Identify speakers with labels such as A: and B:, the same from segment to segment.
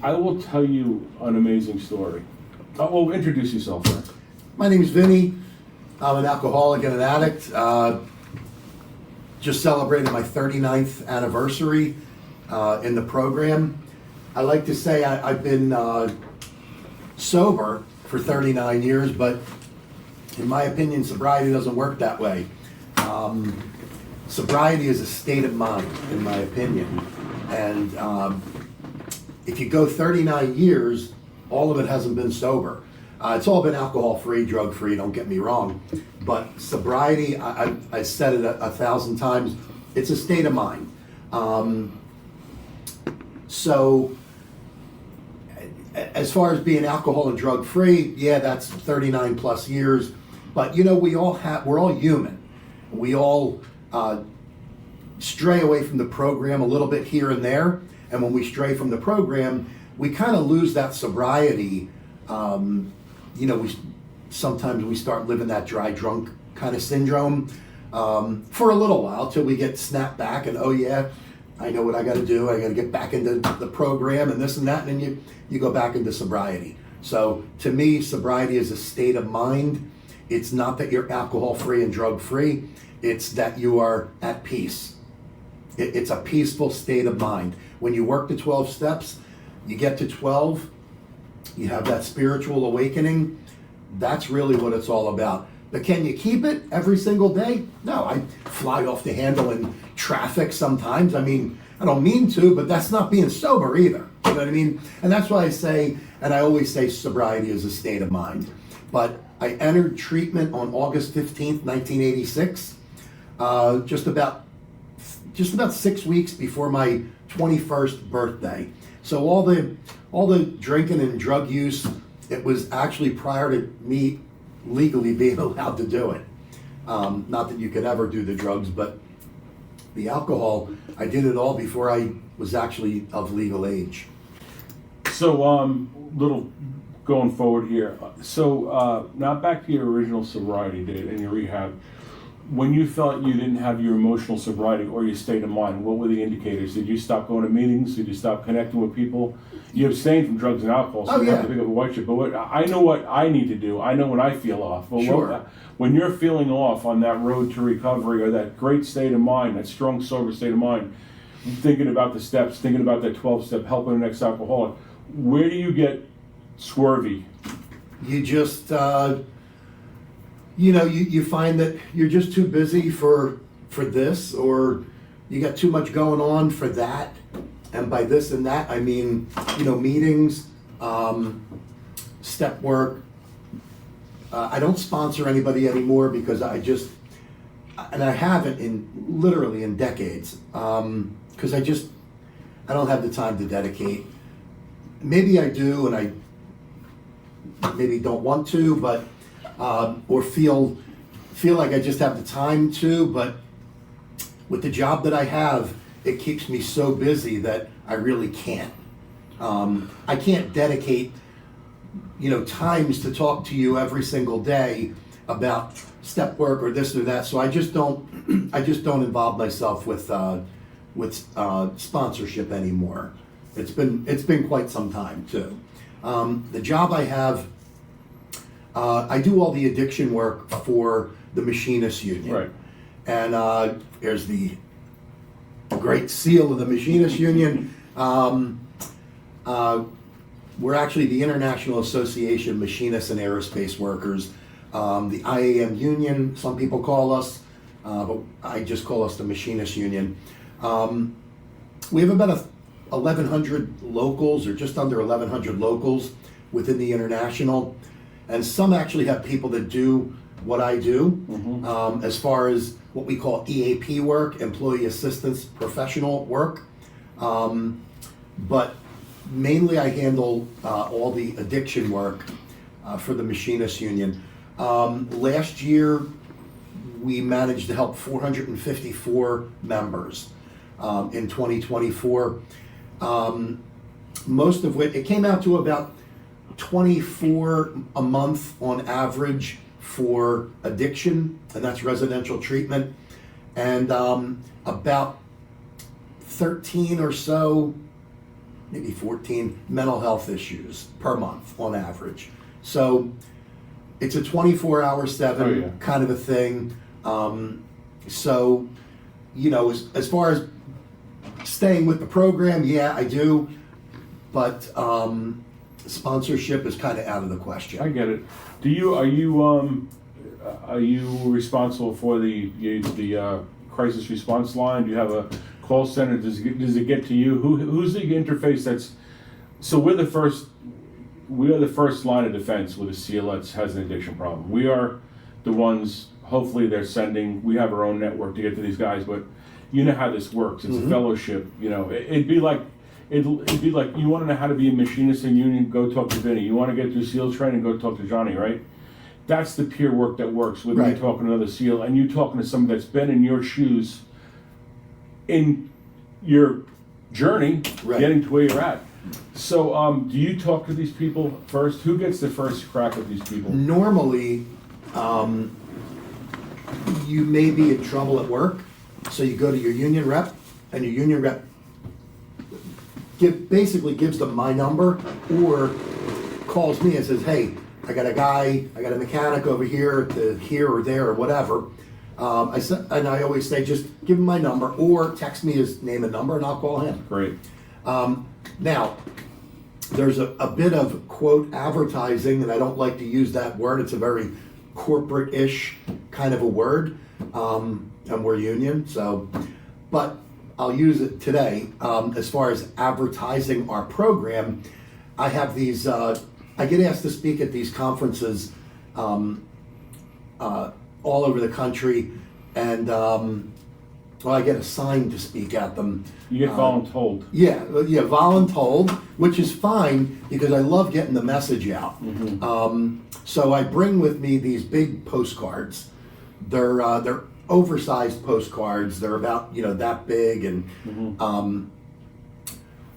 A: I will tell you an amazing story. Well, introduce yourself first.
B: My name is Vinny. I'm an alcoholic and an addict. Just celebrated my 39th anniversary in the program. I like to say I've been sober for 39 years, but in my opinion, sobriety doesn't work that way. Sobriety is a state of mind, in my opinion. And if you go 39 years, all of it hasn't been sober. It's all been alcohol-free, drug-free, don't get me wrong. But sobriety, I said it a thousand times, it's a state of mind. So, as far as being alcohol and drug-free, yeah, that's 39 plus years. But you know, we're all human. We all stray away from the program a little bit here and there. And when we stray from the program, we kind of lose that sobriety. Sometimes we start living that dry drunk kind of syndrome for a little while till we get snapped back and, oh yeah, I know what I got to do. I got to get back into the program and this and that, and then you go back into sobriety. So to me, sobriety is a state of mind. It's not that you're alcohol free and drug free. It's that you are at peace. It's a peaceful state of mind. When you work the 12 steps, you get to 12, you have that spiritual awakening. That's really what it's all about. But can you keep it every single day? No, I fly off the handle in traffic sometimes. I mean, I don't mean to, but that's not being sober either. You know what I mean? And that's why I say, and I always say sobriety is a state of mind. But I entered treatment on August 15th, 1986, just about 6 weeks before my 21st birthday. So all the drinking and drug use, it was actually prior to me legally being allowed to do it. Not that you could ever do the drugs, but the alcohol, I did it all before I was actually of legal age.
A: So, little going forward here. So, now back to your original sobriety date and your rehab. When you felt you didn't have your emotional sobriety or your state of mind, what were the indicators? Did you stop going to meetings? Did you stop connecting with people? You abstained from drugs and alcohol, so you have to pick up a white shirt. But I know what I need to do. I know when I feel off. Well,
B: sure.
A: When you're feeling off on that road to recovery or that great state of mind, that strong, sober state of mind, thinking about the steps, thinking about that 12-step, helping the next alcoholic, where do you get swervy?
B: You just... you find that you're just too busy for this, or you got too much going on for that. And by this and that, I mean, meetings, step work. I don't sponsor anybody anymore because I haven't literally in decades, because I don't have the time to dedicate. Maybe I do, and I maybe don't want to, but or feel like I just have the time to, but with the job that I have, it keeps me so busy that I really can't. I can't dedicate, times to talk to you every single day about step work or this or that. So I just don't involve myself with sponsorship anymore. It's been quite some time too. The job I have. I do all the addiction work for the Machinist Union.
A: Right.
B: And there's the great seal of the Machinist Union. We're actually the International Association of Machinists and Aerospace Workers. The IAM Union, some people call us, but I just call us the Machinist Union. We have about 1,100 locals, or just under 1,100 locals within the International. And some actually have people that do what I do, as far as what we call EAP work, employee assistance professional work. But mainly I handle all the addiction work for the Machinist Union. Last year, we managed to help 454 members in 2024. Most of which, it came out to about 24 a month on average for addiction, and that's residential treatment, and about 13 or so maybe 14 mental health issues per month on average. So it's a 24/7 kind of a thing. So, you know, as far as staying with the program, yeah, I do, but sponsorship is kind of out of the question.
A: I get it. Are you responsible for the crisis response line? Do you have a call center? Does it get to you? Who's the interface that's? So we are the first line of defense with a SEAL that has an addiction problem. We are the ones. Hopefully, they're sending. We have our own network to get to these guys, but you know how this works. It's a fellowship. You know, it'd be like you want to know how to be a machinist in union. Go talk to Vinny. You want to get through SEAL training. Go talk to Johnny. Right? That's the peer work that works with me talking to another SEAL and you talking to somebody that's been in your shoes in your journey getting to where you're at. So do you talk to these people first? Who gets the first crack at these people?
B: Normally, you may be in trouble at work, so you go to your union rep, and your union rep basically gives them my number or calls me and says, hey, I got a mechanic over here or there or whatever. And I always say, just give him my number or text me his name and number and I'll call him.
A: Great.
B: Now, there's a bit of quote advertising, and I don't like to use that word. It's a very corporate-ish kind of a word, and we're union, so, but I'll use it today. As far as advertising our program, I have these, I get asked to speak at these conferences all over the country, and I get assigned to speak at them.
A: You get voluntold.
B: Yeah, voluntold, which is fine because I love getting the message out. So I bring with me these big postcards. They're oversized postcards. They're about that big, and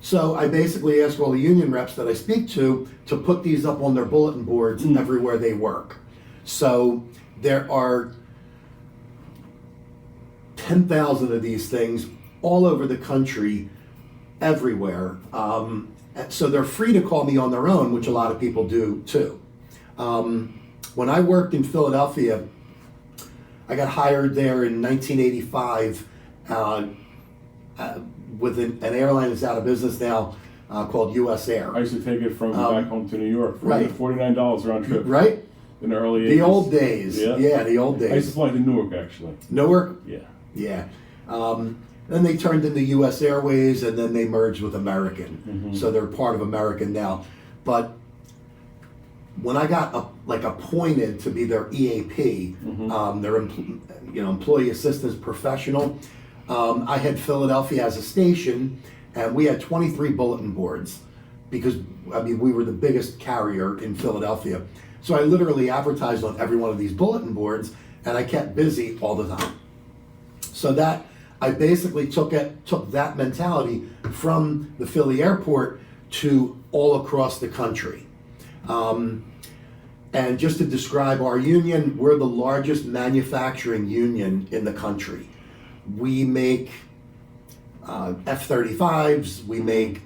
B: so I basically ask all the union reps that I speak to put these up on their bulletin boards everywhere they work. So there are 10,000 of these things all over the country, everywhere. So they're free to call me on their own, which a lot of people do too. When I worked in Philadelphia, I got hired there in 1985 with an airline that's out of business now called US Air.
A: I used to take it from back home to New York for $49 round trip.
B: Right?
A: In the early 80s.
B: The old days. Yeah, the old days.
A: I used to fly to Newark, actually.
B: Newark?
A: Yeah.
B: Yeah. Then they turned into US Airways, and then they merged with American. So they're part of American now. But when I got appointed to be their EAP, their employee assistance professional, I had Philadelphia as a station, and we had 23 bulletin boards because we were the biggest carrier in Philadelphia. So I literally advertised on every one of these bulletin boards, and I kept busy all the time. So that I basically took that mentality from the Philly airport to all across the country. And just to describe our union, we're the largest manufacturing union in the country. We make F-35s, we make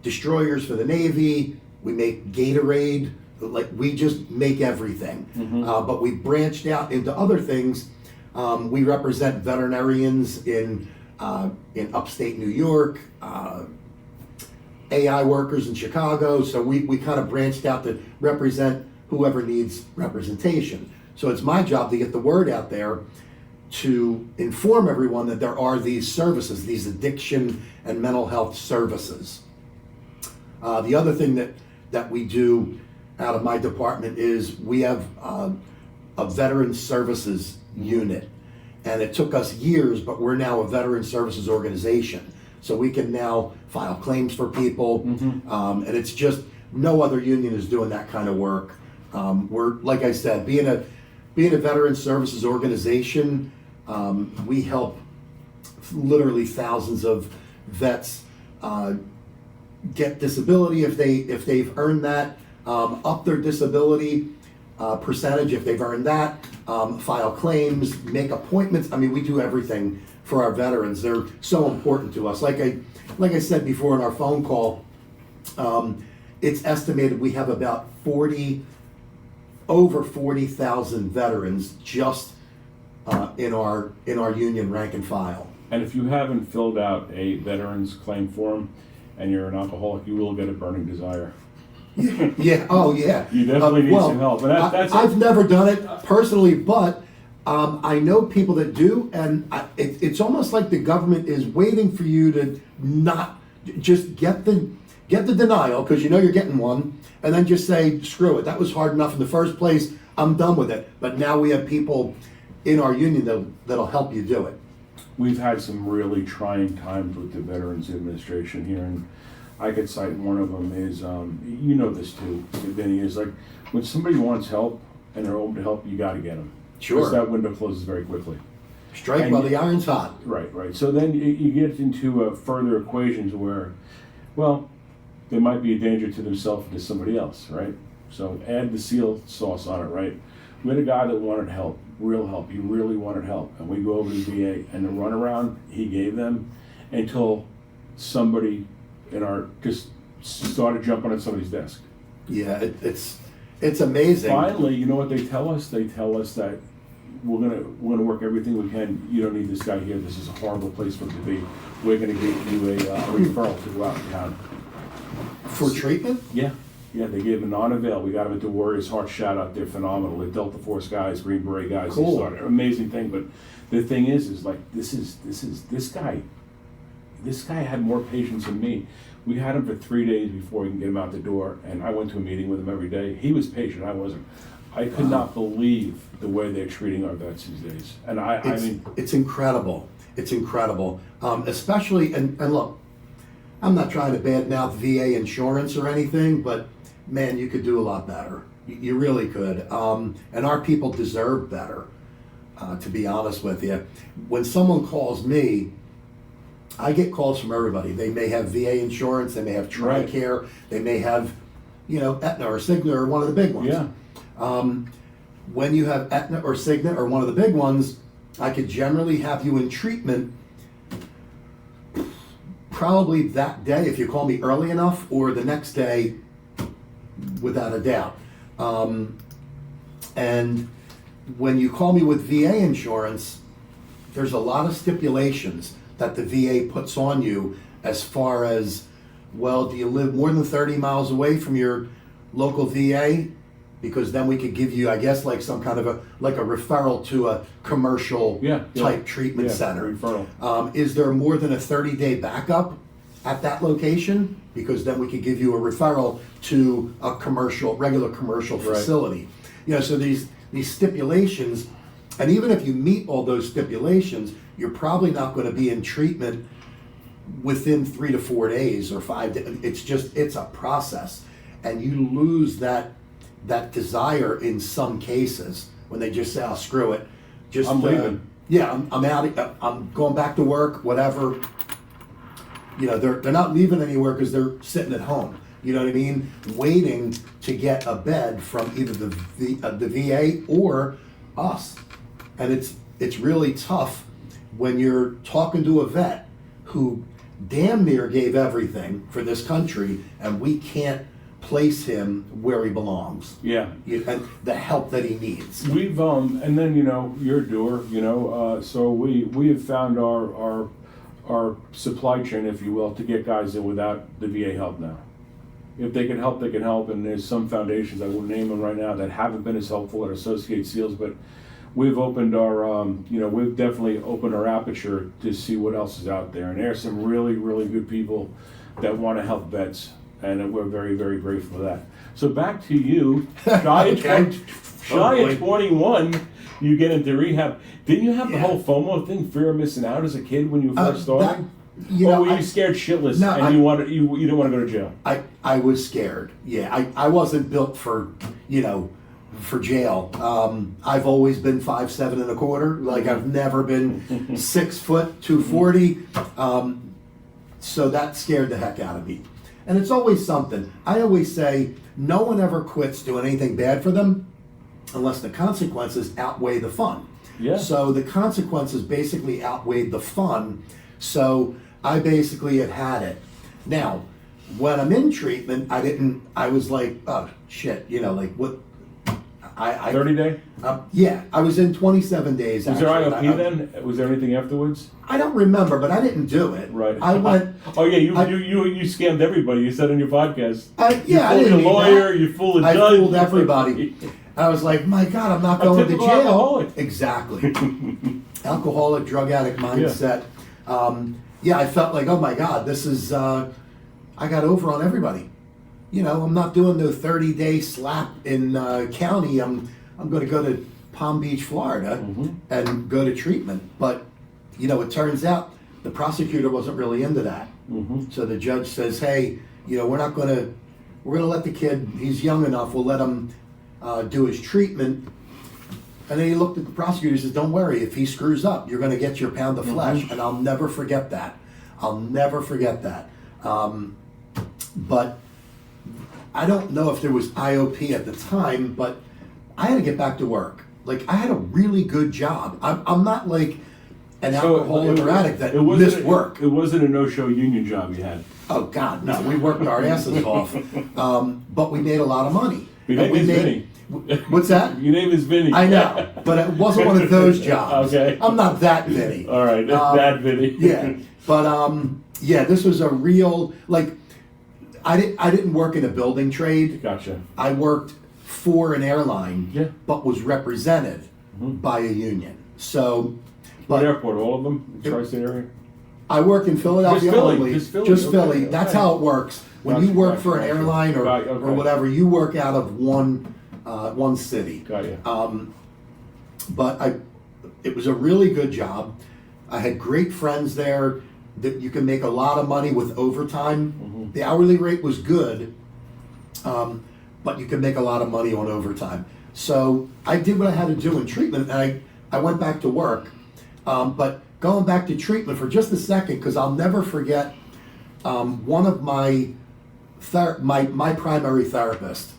B: destroyers for the Navy, we make Gatorade, we just make everything. But we branched out into other things. We represent veterinarians in upstate New York, AI workers in Chicago, so we kind of branched out to represent whoever needs representation. So it's my job to get the word out there to inform everyone that there are these services, these addiction and mental health services. The other thing that we do out of my department is we have a veteran services unit. And it took us years, but we're now a veteran services organization. So we can now file claims for people. And it's just, no other union is doing that kind of work. We're, like I said, being a veteran services organization, we help literally thousands of vets get disability if they've earned that, up their disability percentage if they've earned that, file claims, make appointments. We do everything for our veterans. They're so important to us. Like I said before in our phone call, It's estimated we have about over 40,000 veterans just in our union rank and file.
A: And if you haven't filled out a veterans claim form and you're an alcoholic, you will get a burning desire.
B: Yeah. Oh, yeah.
A: You definitely need some help. And that's
B: I've never done it personally, but I know people that do, and it's almost like the government is waiting for you to not just get the denial, because you know you're getting one, and then just say, screw it, that was hard enough in the first place, I'm done with it. But now we have people in our union that'll help you do it.
A: We've had some really trying times with the Veterans Administration here, and I could cite one of them is, you know this too, Vinny, is like when somebody wants help and they're open to help, you got to get them.
B: Sure.
A: Because that window closes very quickly.
B: Strike while the iron's hot.
A: Right. So then you get into further equations where, well, they might be a danger to themselves and to somebody else, right? So add the seal sauce on it, right? We had a guy that wanted help, real help. He really wanted help. And we go over to the VA, and the runaround he gave them until somebody in our just started jumping on somebody's desk.
B: Yeah, it's amazing.
A: Finally, you know what they tell us? They tell us that we're gonna work everything we can. You don't need this guy here. This is a horrible place for him to be. We're gonna give you a referral to go out of town.
B: For treatment?
A: Yeah. They gave him non-avail. We got him at the Warriors Heart Shout Out. They're phenomenal. The Delta Force guys, Green Beret guys.
B: Cool.
A: They started. Amazing thing. But the thing is like this guy had more patience than me. We had him for 3 days before we can get him out the door, and I went to a meeting with him every day. He was patient. I wasn't. I could not believe the way they're treating our vets these days. And I mean,
B: it's incredible. It's incredible. Especially, and look, I'm not trying to badmouth VA insurance or anything, but man, you could do a lot better. You really could. And our people deserve better, to be honest with you. When someone calls me, I get calls from everybody. They may have VA insurance, they may have TRICARE, they may have, Aetna or Cigna or one of the big ones.
A: Yeah.
B: When you have Aetna or Cigna or one of the big ones, I could generally have you in treatment probably that day if you call me early enough, or the next day without a doubt. And when you call me with VA insurance, there's a lot of stipulations that the VA puts on you as far as, well, do you live more than 30 miles away from your local VA? Because then we could give you, I guess, like some kind of a referral to a commercial type treatment center.
A: Referral.
B: Is there more than a 30-day backup at that location? Because then we could give you a referral to a regular commercial facility. So these stipulations, and even if you meet all those stipulations, you're probably not going to be in treatment within 3 to 4 days or 5 days. It's a process, and you lose that desire in some cases when they just say, "Oh, screw it,
A: I'm leaving."
B: I'm out. I'm going back to work. Whatever. They're not leaving anywhere because they're sitting at home. You know what I mean? Waiting to get a bed from either the VA or us, and it's really tough when you're talking to a vet who damn near gave everything for this country, and we can't place him where he belongs.
A: Yeah.
B: And the help that he needs.
A: We've and then you're a doer, so we have found our supply chain, if you will, to get guys in without the VA help now. If they can help, they can help, and there's some foundations, I won't name them right now, that haven't been as helpful at Associate Seals, but we've opened our, we've definitely opened our aperture to see what else is out there, and there's some really, really good people that want to help vets, and we're very, very grateful for that. So back to you, shy of 21, you get into rehab. Didn't you have the whole FOMO thing, fear of missing out, as a kid when you first started? Or were you scared shitless and you didn't want to go to jail?
B: I was scared. Yeah, I wasn't built for jail. I've always been 5'7" and a quarter. Like, I've never been 6 foot 240. So that scared the heck out of me. And it's always something. I always say no one ever quits doing anything bad for them unless the consequences outweigh the fun.
A: Yeah.
B: So the consequences basically outweighed the fun. So I basically had it. Now, when I'm in treatment, I was like, oh shit, like what?
A: 30 day?
B: Yeah, I was in 27 days.
A: Was there
B: actually.
A: IOP then? Was there anything afterwards?
B: I don't remember, but I didn't do it.
A: Right.
B: I went.
A: Oh yeah, you scammed everybody. You said on your podcast.
B: Yeah, I
A: you
B: didn't
A: fooled a lawyer.
B: that.
A: You fooled a
B: I
A: judge.
B: fooled everybody. I was like, my God, I'm not going to
A: typical
B: jail.
A: alcoholic.
B: Exactly. Alcoholic, drug addict mindset. Yeah, I felt like, oh my God, this is. I got over on everybody. I'm not doing no 30-day slap in county. I'm going to go to Palm Beach, Florida, and go to treatment. But it turns out the prosecutor wasn't really into that. So the judge says, hey, we're going to let the kid. He's young enough. We'll let him do his treatment. And then he looked at the prosecutor and says, don't worry. If he screws up, you're going to get your pound of flesh. And I'll never forget that. I'll never forget that. But I don't know if there was IOP at the time, but I had to get back to work. Like, I had a really good job. I'm not like an alcoholic or addict that missed work.
A: It wasn't a no-show union job you had.
B: Oh, God, no. We worked our asses off. But we made a lot of money.
A: Your name is Vinny.
B: What's that?
A: Your name is Vinny.
B: I know, but it wasn't one of those jobs.
A: Okay.
B: I'm not that Vinny.
A: All right, that Vinny.
B: Yeah, but yeah, this was a real, like, I didn't work in a building trade.
A: Gotcha.
B: I worked for an airline, but was represented by a union. So,
A: what airport? All of them? The tri-state area?
B: I work in Philadelphia only.
A: Just Philly.
B: Just Philly.
A: Okay.
B: That's how it works. When you work for an airline or whatever, you work out of one city.
A: Got you.
B: But it was a really good job. I had great friends there. That you can make a lot of money with overtime. The hourly rate was good, but you can make a lot of money on overtime. So I did what I had to do in treatment, and I went back to work. But going back to treatment for just a second, because I'll never forget one of my primary therapist,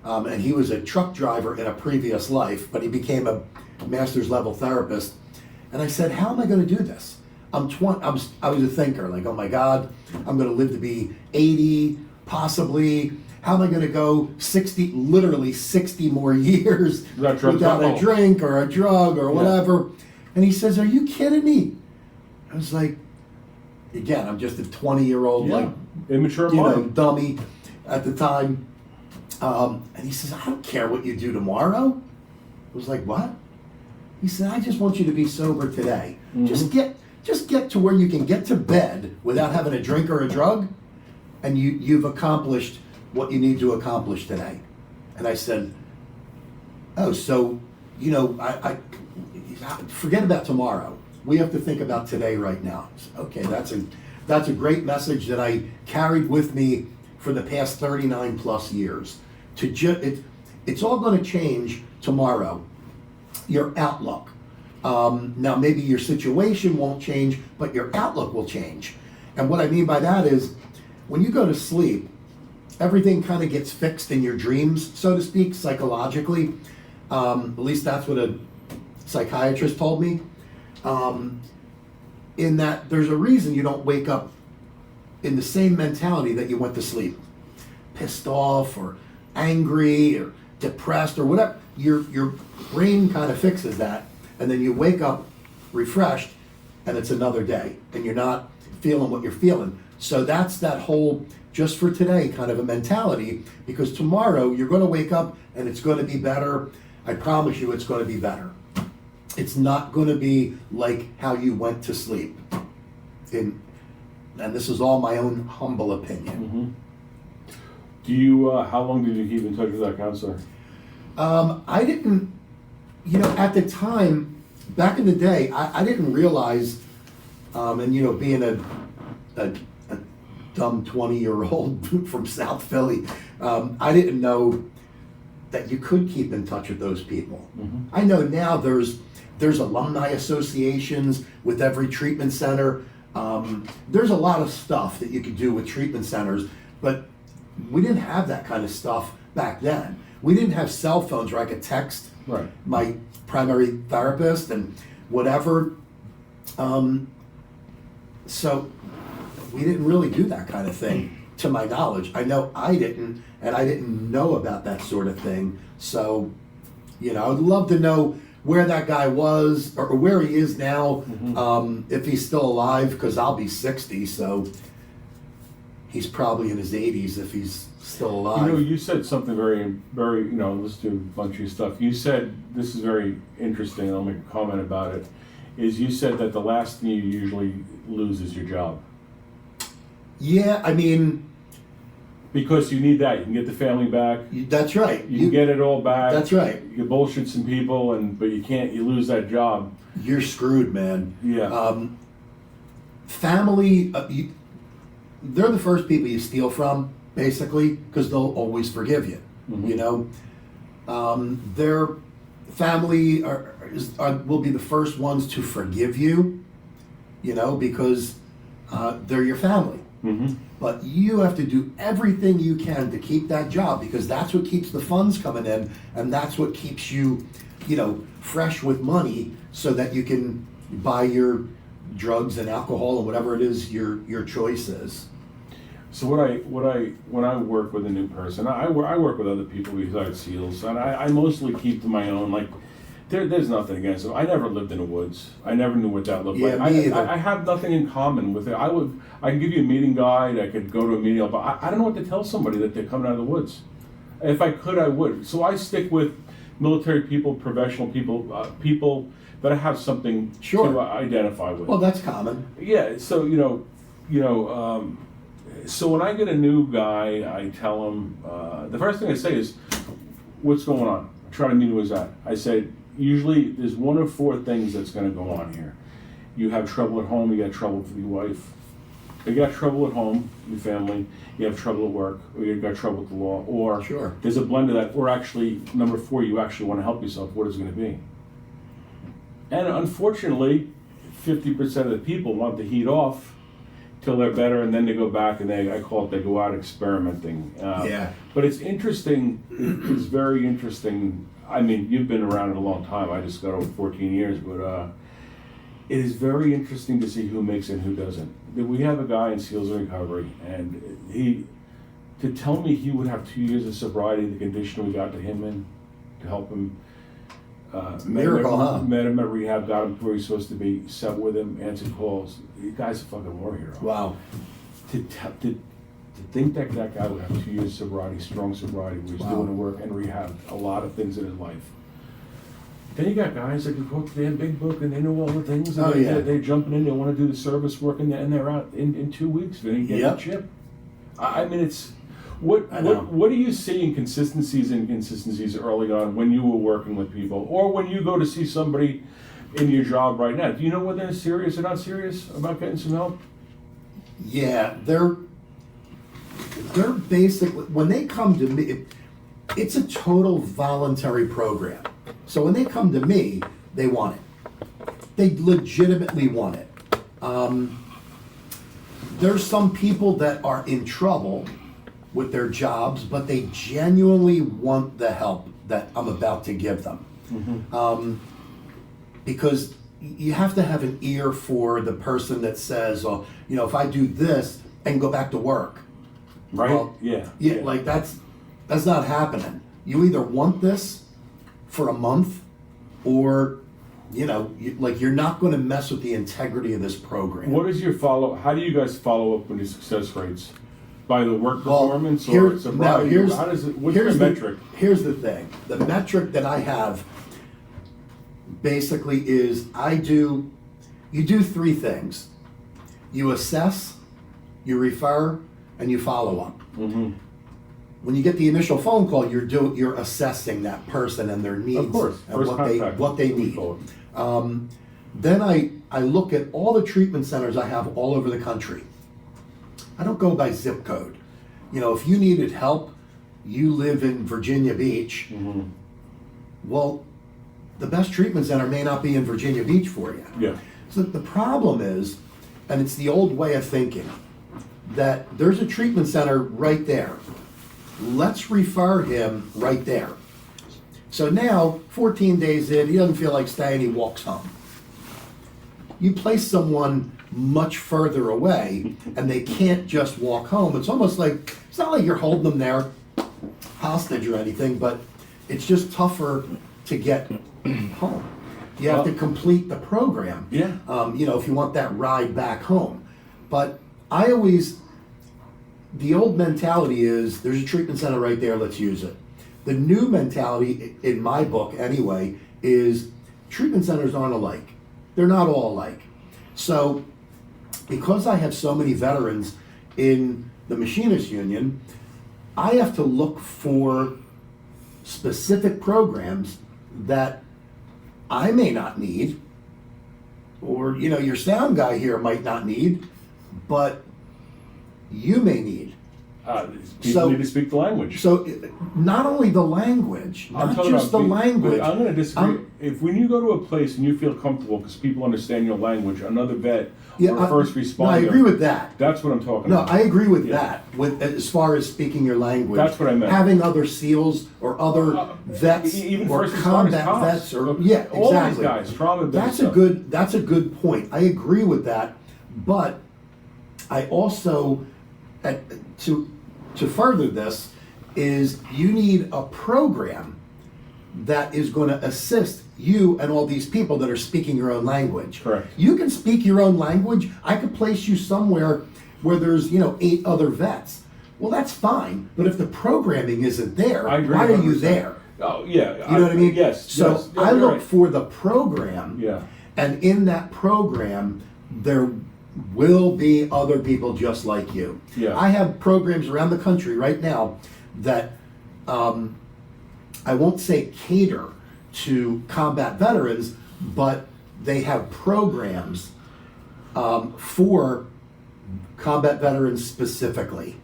B: and he was a truck driver in a previous life, but he became a master's level therapist. And I said, how am I going to do this? I was a thinker, like, oh my God, I'm going to live to be 80, possibly. How am I going to go 60, literally 60 more years without a drink or a drug or whatever? And he says, are you kidding me? I was like, again, I'm just a 20-year-old, like,
A: immature mind,
B: dummy at the time. And he says, I don't care what you do tomorrow. I was like, what? He said, I just want you to be sober today. Just get to where you can get to bed without having a drink or a drug, and you've accomplished what you need to accomplish today. And I said, oh, so, I forget about tomorrow. We have to think about today right now. Said, okay, that's a great message that I carried with me for the past 39 plus years. It's all going to change tomorrow. Your outlook. Now maybe your situation won't change, but your outlook will change. And what I mean by that is, when you go to sleep, everything kind of gets fixed in your dreams, so to speak, psychologically. At least that's what a psychiatrist told me. In that there's a reason you don't wake up in the same mentality that you went to sleep. Pissed off or angry or depressed or whatever. Your brain kind of fixes that. And then you wake up refreshed, and it's another day, and you're not feeling what you're feeling. So that's that whole just for today kind of a mentality, because tomorrow you're going to wake up and it's going to be better. I promise you it's going to be better. It's not going to be like how you went to sleep. And this is all my own humble opinion.
A: Do you, how long did you keep in touch with that counselor?
B: I didn't, at the time, back in the day, I didn't realize, and being a dumb 20-year-old from South Philly, I didn't know that you could keep in touch with those people. I know now there's alumni associations with every treatment center. There's a lot of stuff that you could do with treatment centers, but we didn't have that kind of stuff back then. We didn't have cell phones where I could text my primary therapist and whatever. So we didn't really do that kind of thing to my knowledge. I know I didn't, and I didn't know about that sort of thing. So, you know, I'd love to know where that guy was or where he is now, if he's still alive, because I'll be 60, so he's probably in his 80s if he's still alive.
A: You know, you said something very, very, you know, let's do a bunch of stuff. You said, this is very interesting, and I'll make a comment about it, is you said that the last thing you usually lose is your job.
B: Yeah, I mean...
A: Because you need that. You can get the family back.
B: That's right.
A: You can get it all back.
B: That's right.
A: You bullshit some people, but you can't, you lose that job.
B: You're screwed, man.
A: Yeah.
B: Family, they're the first people you steal from, basically, because they'll always forgive you. You know, their family will be the first ones to forgive you. You know, because they're your family. But you have to do everything you can to keep that job, because that's what keeps the funds coming in, and that's what keeps you, you know, fresh with money, so that you can buy your drugs and alcohol and whatever it is your choice is.
A: So when I work with a new person, I work with other people besides SEALs, and I mostly keep to my own. Like, there's nothing against them. I never lived in the woods. I never knew what that looked like.
B: Me either.
A: I have nothing in common with it. I can give you a meeting guide. I could go to a meeting, but I don't know what to tell somebody that they're coming out of the woods. If I could, I would. So I stick with military people, professional people, people that I have something to identify with.
B: Well, that's common.
A: Yeah. So so when I get a new guy, I tell him, the first thing I say is, what's going on? I try to meet him where he's at. I say, usually there's one of four things that's going to go on here. You have trouble at home, you got trouble with your wife. You got trouble at home, your family, you have trouble at work, or you got trouble with the law, or there's a blend of that, or actually, number four, you actually want to help yourself. What is it going to be? And unfortunately, 50% of the people want the heat off till they're better, and then they go back and I call it, they go out experimenting. But it's interesting, it's very interesting. I mean, you've been around it a long time. I just got over 14 years, but it is very interesting to see who makes it and who doesn't. We have a guy in SEALs in recovery, and to tell me he would have 2 years of sobriety, the condition we got to him in, to help him.
B: Miracle, huh?
A: Met him at rehab, got him to where he's supposed to be, sat with him, answered calls. The guy's a fucking war hero.
B: Wow.
A: To think that that guy would have 2 years of sobriety, strong sobriety, where he's doing the work and rehab, a lot of things in his life. Then you got guys that can quote the damn big book and they know all the things. And they're jumping in, they want to do the service work, and they're out in 2 weeks. They didn't get a chip. I mean, it's... What do you see in consistencies and inconsistencies early on when you were working with people, or when you go to see somebody in your job right now? Do you know whether they're serious or not serious about getting some help?
B: Yeah, they're basically, when they come to me, it's a total voluntary program. So when they come to me, they want it. They legitimately want it. There's some people that are in trouble with their jobs, but they genuinely want the help that I'm about to give them. Because you have to have an ear for the person that says, oh, you know, if I do this, I can go back to work.
A: Right?
B: Well,
A: yeah.
B: Like that's not happening. You either want this for a month, or, you know, you're not going to mess with the integrity of this program.
A: What is your how do you guys follow up on your success rates? By the work performance, or sobriety? What's your metric?
B: Here's the thing. The metric that I have basically is you do three things. You assess, you refer, and you follow up. When you get the initial phone call, you're assessing that person and their needs,
A: of course,
B: and what they need. Then I look at all the treatment centers I have all over the country. I don't go by zip code. You know, if you needed help, you live in Virginia Beach, well, the best treatment center may not be in Virginia Beach for you.
A: Yeah.
B: So the problem is, and it's the old way of thinking, that there's a treatment center right there. Let's refer him right there. So now, 14 days in, he doesn't feel like staying, he walks home. You place someone much further away and they can't just walk home. It's almost like, it's not like you're holding them there hostage or anything, but it's just tougher to get home. You have to complete the program.
A: Yeah.
B: If you want that ride back home. But the old mentality is, there's a treatment center right there, let's use it. The new mentality, in my book anyway, is treatment centers aren't alike. They're not all alike. So, because I have so many veterans in the machinist union, I have to look for specific programs that I may not need, or your sound guy here might not need, but you may need.
A: People need to speak the language.
B: So not only the language, not just the language.
A: I'm going to disagree. When you go to a place and you feel comfortable because people understand your language, another vet or a first responder.
B: No, I agree with that.
A: That's what I'm talking about.
B: No, I agree with that. As far as speaking your language,
A: that's what I meant.
B: Having other SEALs or other vets
A: even
B: or
A: first
B: combat
A: responders,
B: vets, or
A: all
B: exactly.
A: these guys, trauma.
B: That's a good point. I agree with that, but I also to further this is you need a program that is going to assist you and all these people that are speaking your own language.
A: Correct.
B: You can speak your own language. I could place you somewhere where there's 8 other vets. Well, that's fine, but if the programming isn't there,
A: I agree
B: why are
A: 100%.
B: you there?
A: Oh yeah,
B: You know what I mean?
A: Yes.
B: So
A: yes,
B: I look
A: right.
B: for the program,
A: Yeah.
B: and in that program, there will be other people just like you.
A: Yeah.
B: I have programs around the country right now that I won't say cater to combat veterans, but they have programs for combat veterans specifically.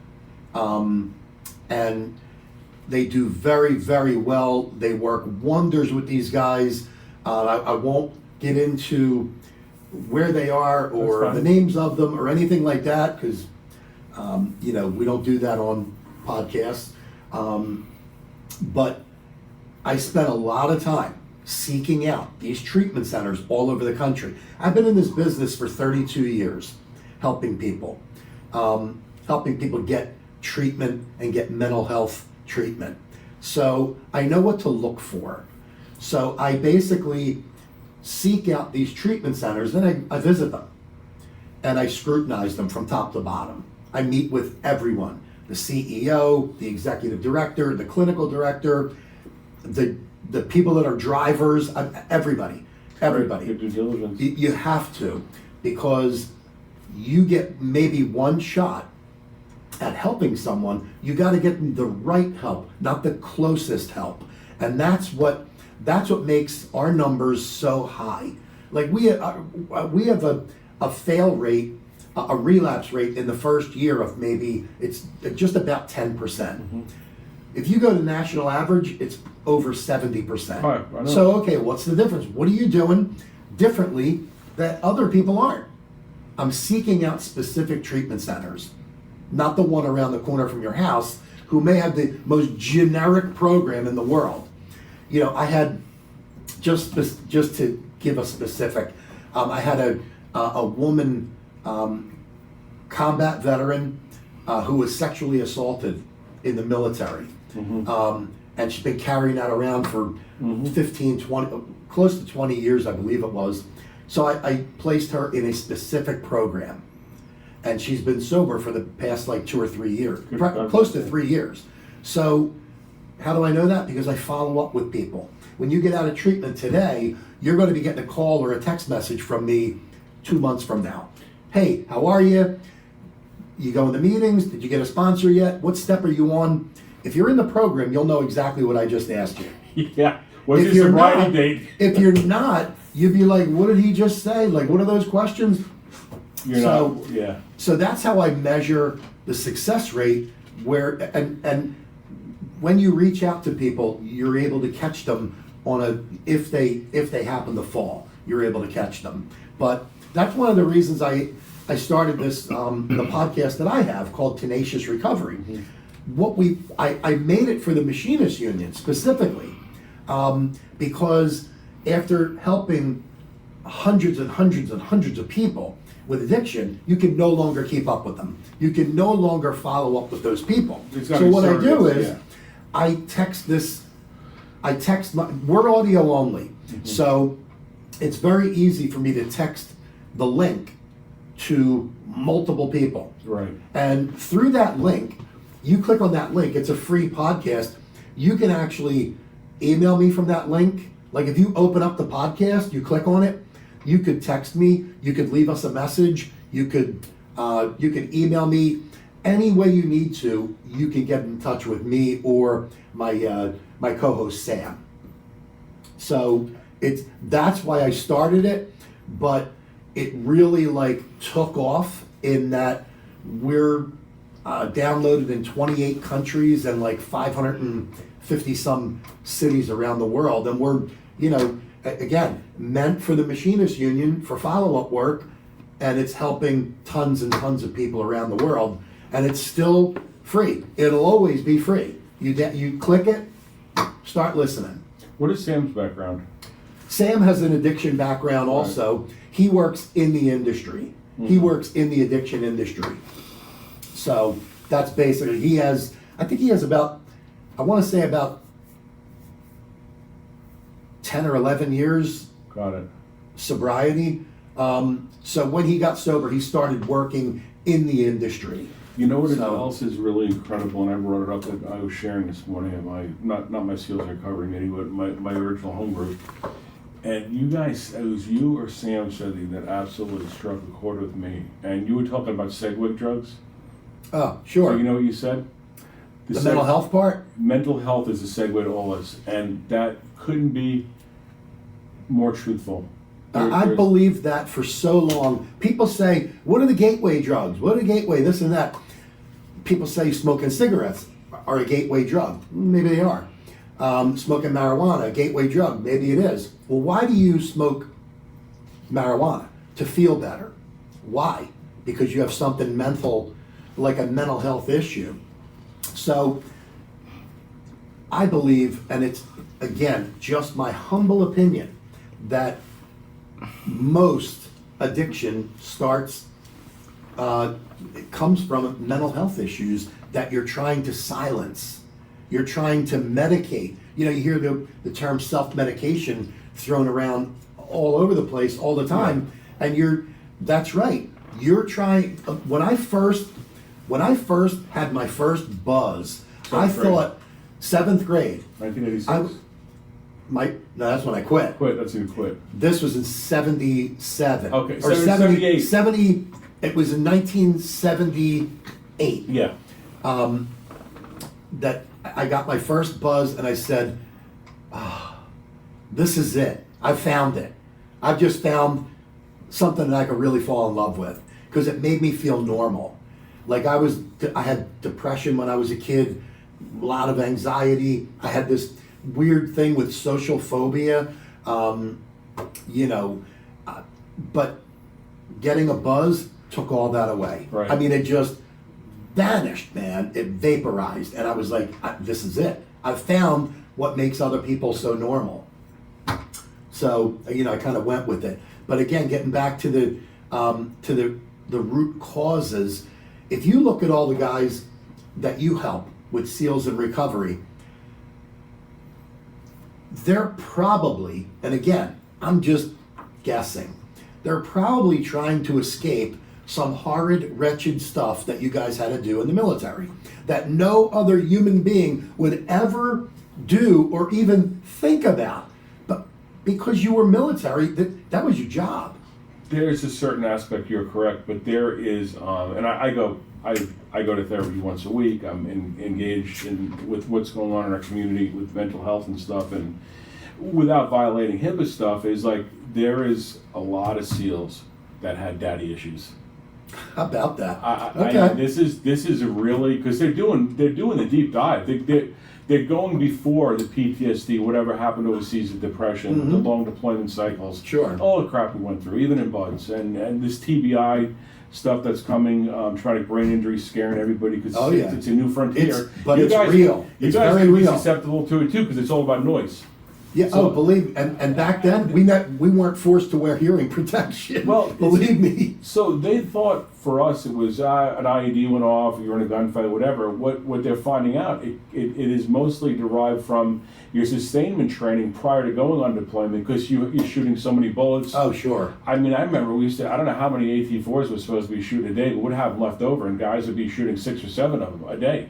B: And they do very, very well. They work wonders with these guys. I won't get into where they are or the names of them or anything like that, because we don't do that on podcasts. But I spent a lot of time seeking out these treatment centers all over the country. I've been in this business for 32 years, helping people get treatment and get mental health treatment. So I know what to look for. So I basically seek out these treatment centers and I visit them and I scrutinize them from top to bottom. I meet with everyone, the CEO, the executive director, the clinical director, the people that are drivers, everybody.
A: Good due diligence.
B: You have to, because you get maybe one shot at helping someone. You got to get them the right help, not the closest help. And that's what makes our numbers so high. Like we have a fail rate, a relapse rate in the first year of maybe it's just about 10%. Mm-hmm. If you go to national average, it's over 70%.
A: Right, I know.
B: So okay, what's the difference? What are you doing differently that other people aren't? I'm seeking out specific treatment centers, not the one around the corner from your house, who may have the most generic program in the world. I had, just to give a specific, I had a woman, combat veteran, who was sexually assaulted in the military. Mm-hmm. And she's been carrying that around for 15, 20, close to 20 years, I believe it was. So I placed her in a specific program. And she's been sober for the past 2 or 3 years, close to 3 years. So how do I know that? Because I follow up with people. When you get out of treatment today, you're going to be getting a call or a text message from me 2 months from now. Hey, how are you? You go in the meetings? Did you get a sponsor yet? What step are you on? If you're in the program, you'll know exactly what I just asked you.
A: Yeah. What's your sobriety date?
B: If you're not, you'd be like, what did he just say? What are those questions? So that's how I measure the success rate, and when you reach out to people, you're able to catch them if they happen to fall, you're able to catch them. But that's one of the reasons I started this the podcast that I have called Tenacious Recovery. Mm-hmm. I made it for the Machinist Union specifically, because after helping hundreds and hundreds and hundreds of people, with addiction, you can no longer keep up with them. You can no longer follow up with those people. So what I do is, I text we're audio only. So it's very easy for me to text the link to multiple people.
A: Right.
B: And through that link, you click on that link, it's a free podcast. You can actually email me from that link. Like if you open up the podcast, you click on it, you could text me, you could leave us a message, you could email me. Any way you need to, you can get in touch with me or my co-host Sam. So that's why I started it, but it really like took off in that we're downloaded in 28 countries and like 550 some cities around the world, and we're, again, meant for the Machinist Union for follow-up work, and it's helping tons and tons of people around the world, and it's still free. It'll always be free. You click it, start listening.
A: What is Sam's background?
B: Sam has an addiction background also. Right. He works in the industry. He works in the addiction industry. So that's basically, I think he has about 10 or 11 years.
A: Got it.
B: Sobriety. So when he got sober, he started working in the industry.
A: You know what else is really incredible, and I brought it up that I was sharing this morning at not my SEALs Recovery meeting, but my original home group. And you guys, it was you or Sam said that absolutely struck a chord with me. And you were talking about segue drugs.
B: Oh, sure.
A: You know what you said?
B: The mental health part?
A: Mental health is a segue to all this, and that couldn't be more truthful.
B: I believed that for so long. People say, what are the gateway drugs? What are the gateway, this and that? People say smoking cigarettes are a gateway drug. Maybe they are. Smoking marijuana, a gateway drug. Maybe it is. Well, why do you smoke marijuana? To feel better. Why? Because you have something mental, like a mental health issue. So I believe, and it's, again, just my humble opinion, that most addiction it comes from mental health issues that you're trying to silence. You're trying to medicate. You hear the term self-medication thrown around all over the place all the time, and that's right. You're trying, when I first had my first buzz, I thought 7th grade.
A: 1986?
B: No, that's when I quit.
A: That's when you quit.
B: This was in 77.
A: Okay,
B: or
A: 78.
B: 70, it was in 1978.
A: Yeah.
B: That I got my first buzz and I said, this is it. I found it. I've just found something that I could really fall in love with, because it made me feel normal. Like I had depression when I was a kid, a lot of anxiety. I had this weird thing with social phobia, but getting a buzz took all that away.
A: Right.
B: I mean, it just vanished, man. It vaporized, and I was like, this is it. I found what makes other people so normal. So, I kind of went with it. But again, getting back to the root causes, if you look at all the guys that you help with SEALs in recovery, they're probably, and again, I'm just guessing, they're probably trying to escape some horrid, wretched stuff that you guys had to do in the military that no other human being would ever do or even think about. But because you were military, that was your job.
A: There's a certain aspect, you're correct, but there is, and I go to therapy once a week. I'm engaged with what's going on in our community with mental health and stuff, and without violating HIPAA stuff, is like there is a lot of SEALs that had daddy issues.
B: How about that?
A: Okay. This is really, because they're doing the deep dive. They're going before the PTSD, whatever happened overseas, the depression, the long deployment cycles, all the crap we went through, even in BUDS, and this TBI stuff that's coming, traumatic brain injury, scaring everybody because it's a new frontier.
B: It's real.
A: You
B: it's
A: guys
B: very
A: can be
B: real.
A: susceptible to it too, because it's all about noise.
B: Yeah.
A: So-
B: Believe and back then we weren't forced to wear hearing protection.
A: Well,
B: believe me.
A: So they thought for us it was an IED went off, you were in a gunfight, whatever. What they're finding out, it is mostly derived from your sustainment training prior to going on deployment, because you're shooting so many bullets.
B: Oh, sure.
A: I mean, I remember we used to, I don't know how many AT-4s we're supposed to be shooting a day, but we'd have left over, and guys would be shooting 6 or 7 of them a day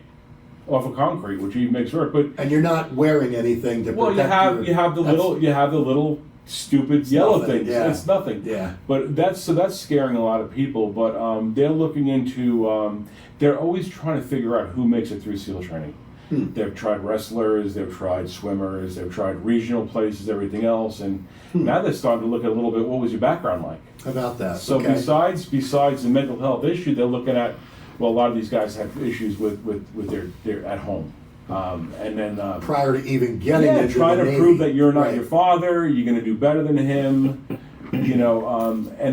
A: off of concrete, which even makes work. But
B: And you're not wearing anything to
A: well,
B: protect
A: you have the little stupid yellow
B: nothing,
A: things.
B: yeah.
A: It's nothing.
B: Yeah.
A: But that's scaring a lot of people. But they're looking into. They're always trying to figure out who makes it through SEAL training. They've tried wrestlers, they've tried swimmers, they've tried regional places, everything else, and now they're starting to look at a little bit. What was your background like?
B: How about that?
A: So
B: Okay.
A: besides the mental health issue, they're looking at. Well, a lot of these guys have issues with their at home, and then
B: Prior to even getting into
A: trying
B: the
A: to
B: Navy.
A: prove that you're not
B: Right.
A: your father. You're going to do better than him, and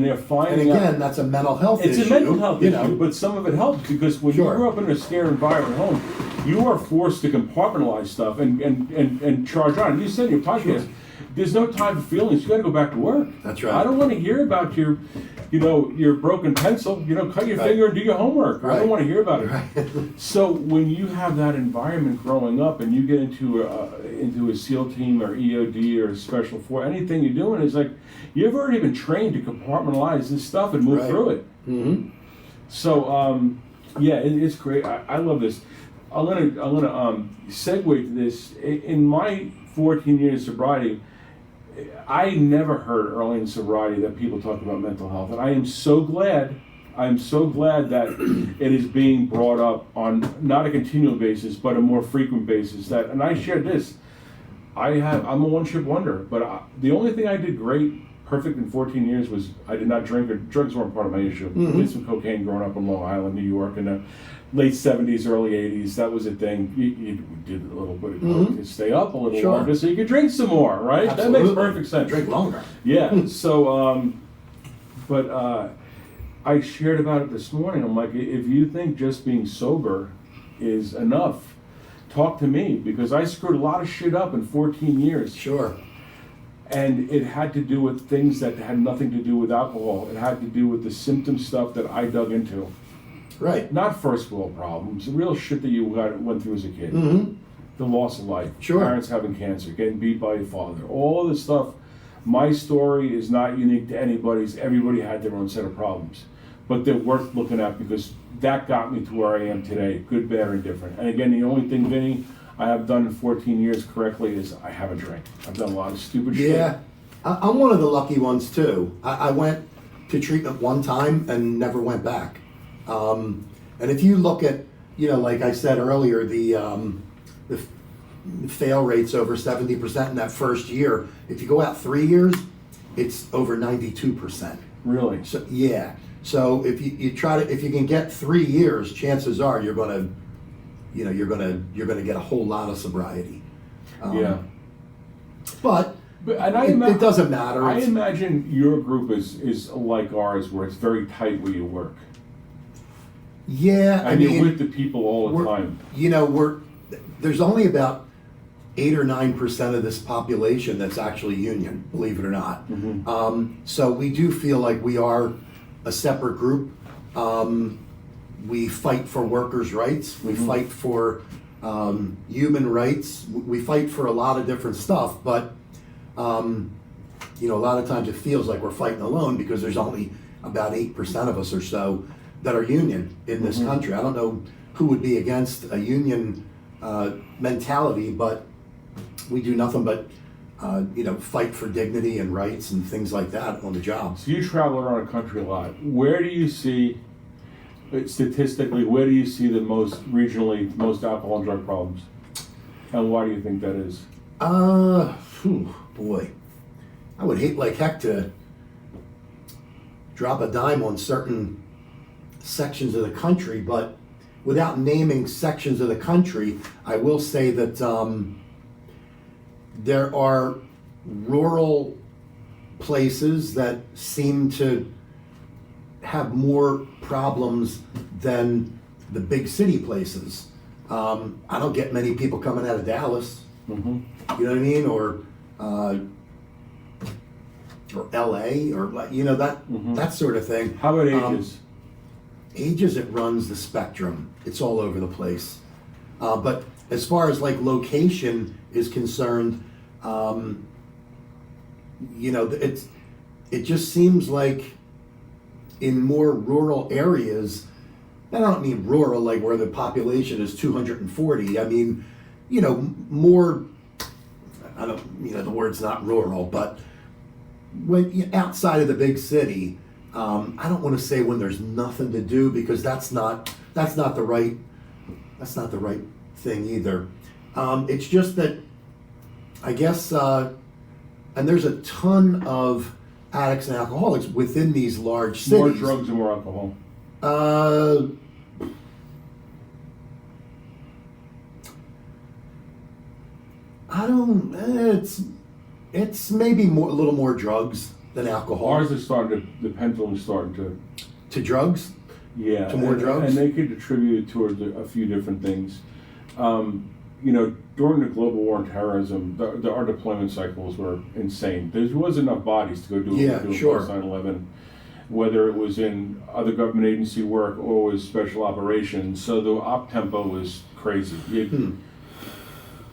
A: they're
B: And
A: finding
B: again,
A: out.
B: that's a mental health
A: It's
B: issue.
A: a mental health
B: you
A: issue,
B: know.
A: but some of it helps because when
B: Sure.
A: you grow up in a scare environment at home, you are forced to compartmentalize stuff and charge on. You said in your podcast,
B: Sure.
A: there's no time for feelings. You got to go back to work.
B: That's right.
A: I don't want to hear about your broken pencil. Cut your finger and do your homework. I
B: Right.
A: don't want to hear about it.
B: Right.
A: So when you have that environment growing up, and you get into a SEAL team or EOD or special force, anything you're doing is like you've already been trained to compartmentalize this stuff and move
B: Right.
A: through it.
B: Mm-hmm.
A: So it's great. I love this. I'm gonna segue to this. In my 14 years of sobriety, I never heard early in sobriety that people talk about mental health, and I am so glad that it is being brought up on not a continual basis, but a more frequent basis. And I shared this. I'm a one-trip wonder, but the only thing I did perfect in 14 years was I did not drink, or drugs weren't part of my issue. I did some cocaine growing up in Long Island, New York, in the late 70s, early 80s. That was a thing. You did a little bit of coke to stay up a little
B: Sure.
A: longer so you could drink some more, right?
B: Absolutely.
A: That makes perfect sense.
B: Drink longer.
A: Yeah. So, I shared about it this morning. I'm like, if you think just being sober is enough, talk to me, because I screwed a lot of shit up in 14 years.
B: Sure.
A: And it had to do with things that had nothing to do with alcohol. It had to do with the symptom stuff that I dug into.
B: Right.
A: Not first world problems, the real shit that you went through as a kid.
B: Mm-hmm.
A: The loss of life,
B: Sure.
A: parents having cancer, getting beat by your father, all of this stuff. My story is not unique to anybody's. Everybody had their own set of problems. But they're worth looking at, because that got me to where I am today, good, bad, or indifferent. And again, the only thing, Vinny, I have done in 14 years correctly is I haven't drank. I've done a lot of stupid shit.
B: Yeah. I'm one of the lucky ones too. I went to treatment one time and never went back. And if you look at, like I said earlier, the fail rate's over 70% in that first year. If you go out 3 years, it's over 92%.
A: Really?
B: So yeah. So if you can get 3 years, chances are you're gonna get a whole lot of sobriety.
A: Yeah.
B: But
A: And
B: it doesn't matter.
A: I imagine your group is like ours, where it's very tight where you work.
B: Yeah,
A: And you're with the people all the
B: we're-
A: time.
B: There's only about 8 or 9% of this population that's actually union, believe it or not. So we do feel like we are a separate group. We fight for workers' rights. We fight for human rights. We fight for a lot of different stuff, but a lot of times it feels like we're fighting alone, because there's only about 8% of us or so that are union in this country. I don't know who would be against a union mentality, but we do nothing but fight for dignity and rights and things like that on the job.
A: So you travel around the country a lot. Where do you see, statistically, where do you see the most alcohol and drug problems? And why do you think that is?
B: Boy, I would hate like heck to drop a dime on certain sections of the country, but without naming sections of the country, I will say that there are rural places that seem to have more problems than the big city places. I don't get many people coming out of Dallas. You know what I mean? Or or LA, or that sort of thing.
A: How about ages?
B: Ages, it runs the spectrum. It's all over the place. But as far as like location is concerned, it just seems like in more rural areas, and I don't mean rural like where the population is 240. I mean, more. I don't. The word's not rural, but when outside of the big city. I don't want to say when there's nothing to do, because that's not the right thing either. It's just that I guess, and there's a ton of addicts and alcoholics within these large cities.
A: More drugs and more alcohol.
B: I don't. It's maybe a little more drugs than alcohol.
A: Ours is the pendulum's starting
B: to drugs?
A: Yeah.
B: To more drugs?
A: And they could attribute it towards a few different things. During the global war on terrorism, our deployment cycles were insane. There wasn't enough bodies to go do it
B: sure.
A: post 9/11, whether it was in other government agency work or was special operations. So the op tempo was crazy.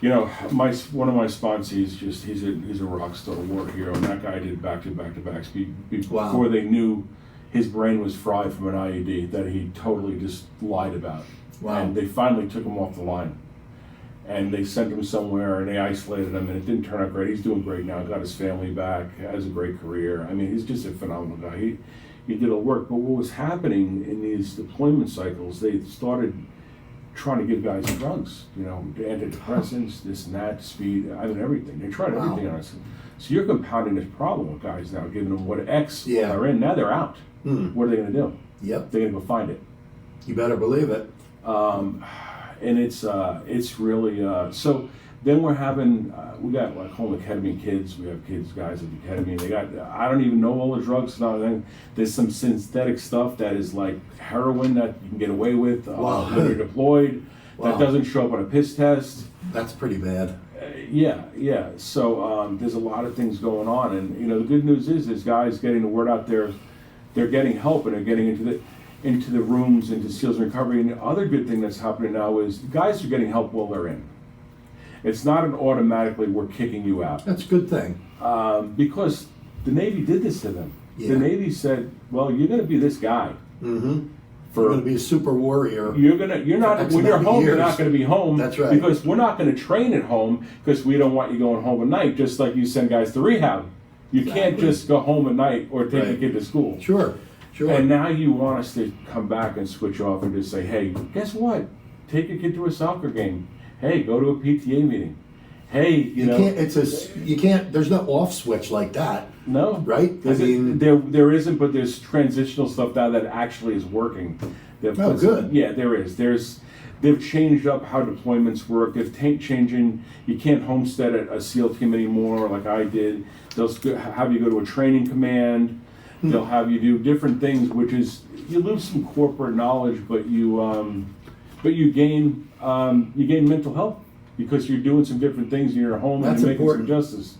A: One of my sponsees, he's a rock star, war hero, and that guy did back-to-backs before they knew his brain was fried from an IED that he totally just lied about.
B: Wow.
A: And they finally took him off the line. And they sent him somewhere and they isolated him, and it didn't turn out great. He's doing great now, got his family back, has a great career. I mean, he's just a phenomenal guy. He did all work. But what was happening in these deployment cycles, they started trying to give guys drugs, antidepressants, this and that, speed, everything. They tried everything on us. So you're compounding this problem with guys now, giving them what X are in. Now they're out. What are they going to do?
B: Yep.
A: They're going to go find it.
B: You better believe it.
A: And it's really, so then we're having, we got like home ketamine kids. We have guys with ketamine. They got, I don't even know all the drugs. There's some synthetic stuff that is like heroin that you can get away with when you're deployed. That doesn't show up on a piss test.
B: That's pretty bad.
A: Yeah. So there's a lot of things going on. And, the good news is guys getting the word out there. They're getting help and they're getting into the rooms, into SEALs recovery. And the other good thing that's happening now is guys are getting help while they're in. It's not an automatically we're kicking you out.
B: That's a good thing.
A: Because the Navy did this to them.
B: Yeah.
A: The Navy said, well, you're going to be this guy.
B: Mm-hmm. You're going to be a super warrior.
A: When you're home, you're not going to be home.
B: That's right.
A: Because we're not going to train at home because we don't want you going home at night, just like you send guys to rehab. You can't just go home at night or take a kid to school.
B: Sure.
A: And now you want us to come back and switch off and just say, hey, guess what? Take your kid to a soccer game. Hey, go to a PTA meeting. Hey, you
B: can't. There's no off switch like that.
A: No,
B: right?
A: There isn't, but there's transitional stuff now that actually is working.
B: Good.
A: Yeah, there is. They've changed up how deployments work. They've changing. You can't homestead at a SEAL team anymore, like I did. They'll have you go to a training command. They'll have you do different things, which is you lose some corporate knowledge, but you gain mental health because you're doing some different things in your home and you're making some justice.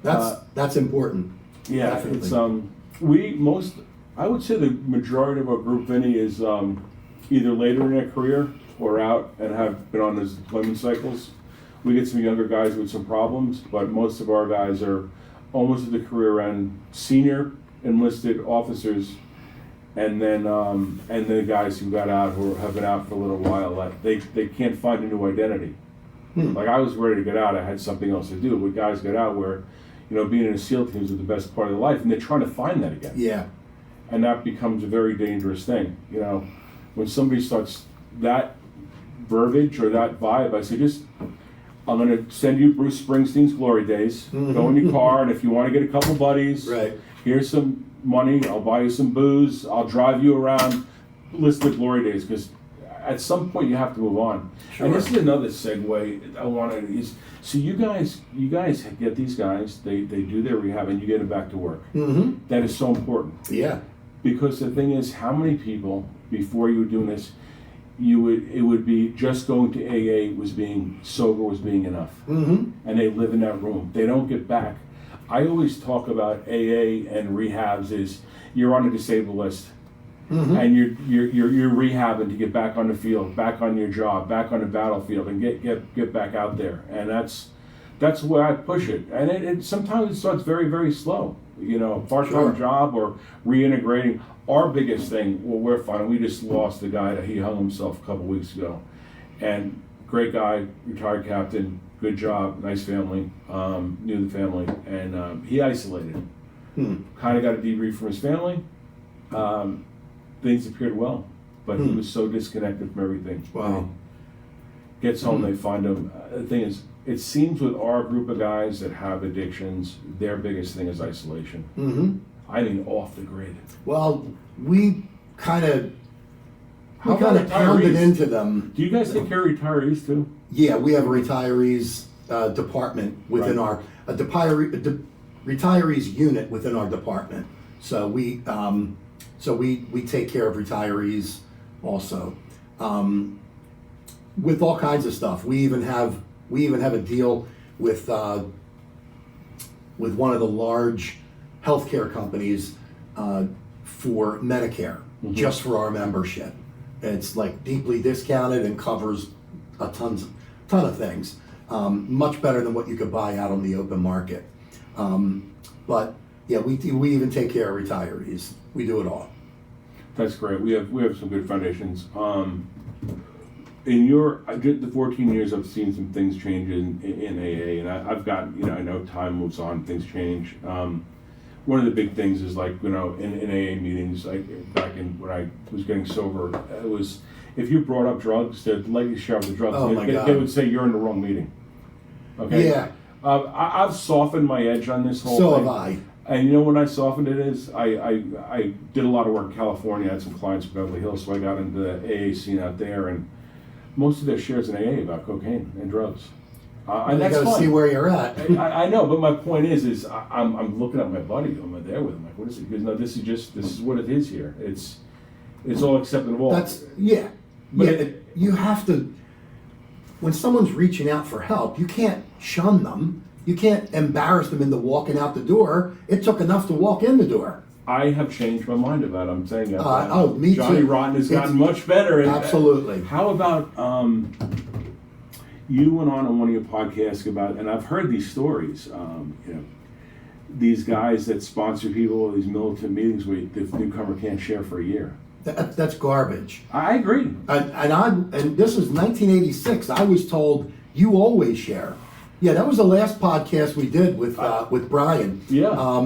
B: That's important.
A: Yeah, definitely. I would say the majority of our group, Vinny, is either later in their career or out and have been on those deployment cycles. We get some younger guys with some problems, but most of our guys are almost at the career end, senior enlisted officers, and then guys who got out who have been out for a little while. Like they can't find a new identity. Like I was ready to get out. I had something else to do. But guys get out where, being in a SEAL team is the best part of their life, and they're trying to find that again.
B: Yeah.
A: And that becomes a very dangerous thing. When somebody starts that verbiage or that vibe, I say I'm going to send you Bruce Springsteen's Glory Days. Go in your car, and if you want to get a couple buddies, here's some money. I'll buy you some booze. I'll drive you around. List the Glory Days, because at some point you have to move on. Sure. And this is another segue I want to use. So you guys get these guys. They do their rehab, and you get them back to work. Mm-hmm. That is so important.
B: Yeah.
A: Because the thing is, how many people before you were doing this, it would be just going to AA was being sober was being enough, and they live in that room. They don't get back. I always talk about AA and rehabs is you're on a disabled list, and you're rehabbing to get back on the field, back on your job, back on the battlefield, and get back out there. And that's where I push it. And it sometimes it starts very, very slow. You know, part-time job or reintegrating. Our biggest thing, well, we're finding, we just lost a guy that he hung himself a couple weeks ago, and great guy, retired captain, good job, nice family, knew the family, and he isolated. Kind of got a debrief from his family. Things appeared well, but he was so disconnected from everything.
B: Wow.
A: Gets home, they find him. The thing is, it seems with our group of guys that have addictions, their biggest thing is isolation. I mean, off the grid.
B: Well, we kind of
A: How about
B: pounded
A: retirees?
B: into them.
A: Do you guys take care of retirees too?
B: Yeah, we have a retirees department within our retirees unit within our department. So we take care of retirees also, with all kinds of stuff. We even have a deal with one of the large healthcare companies for Medicare, just for our membership. It's like deeply discounted and covers a ton of things, much better than what you could buy out on the open market. But yeah, we even take care of retirees. We do it all.
A: That's great. We have some good foundations. I did the 14 years. I've seen some things change in AA, and I've gotten, I know time moves on, things change. One of the big things is like, in AA meetings, like back in when I was getting sober, it was if you brought up drugs, they'd let you share the drugs.
B: Oh my God.
A: They would say you're in the wrong meeting. Okay.
B: Yeah.
A: I've softened my edge on this whole
B: So
A: thing.
B: have I.
A: And when I softened it is, I did a lot of work in California. I had some clients in Beverly Hills, so I got into the AA scene out there, and most of their shares in AA about cocaine and drugs. And that's
B: you gotta
A: fine.
B: see where you're at.
A: I know, but my point is I'm looking at my buddy. I'm there with him. Like, what is it? Because no, this is what it is here. It's all acceptable.
B: But
A: But
B: you have to. When someone's reaching out for help, you can't shun them. You can't embarrass them into walking out the door. It took enough to walk in the door.
A: I have changed my mind about it. I'm saying that.
B: Me
A: Johnny
B: too.
A: Rotten has gotten much better.
B: Absolutely.
A: How about you went on one of your podcasts about, and I've heard these stories. These guys that sponsor people at these militant meetings where the newcomer can't share for a year.
B: That's garbage.
A: I agree.
B: And this is 1986. I was told you always share. Yeah, that was the last podcast we did with Brian.
A: Yeah.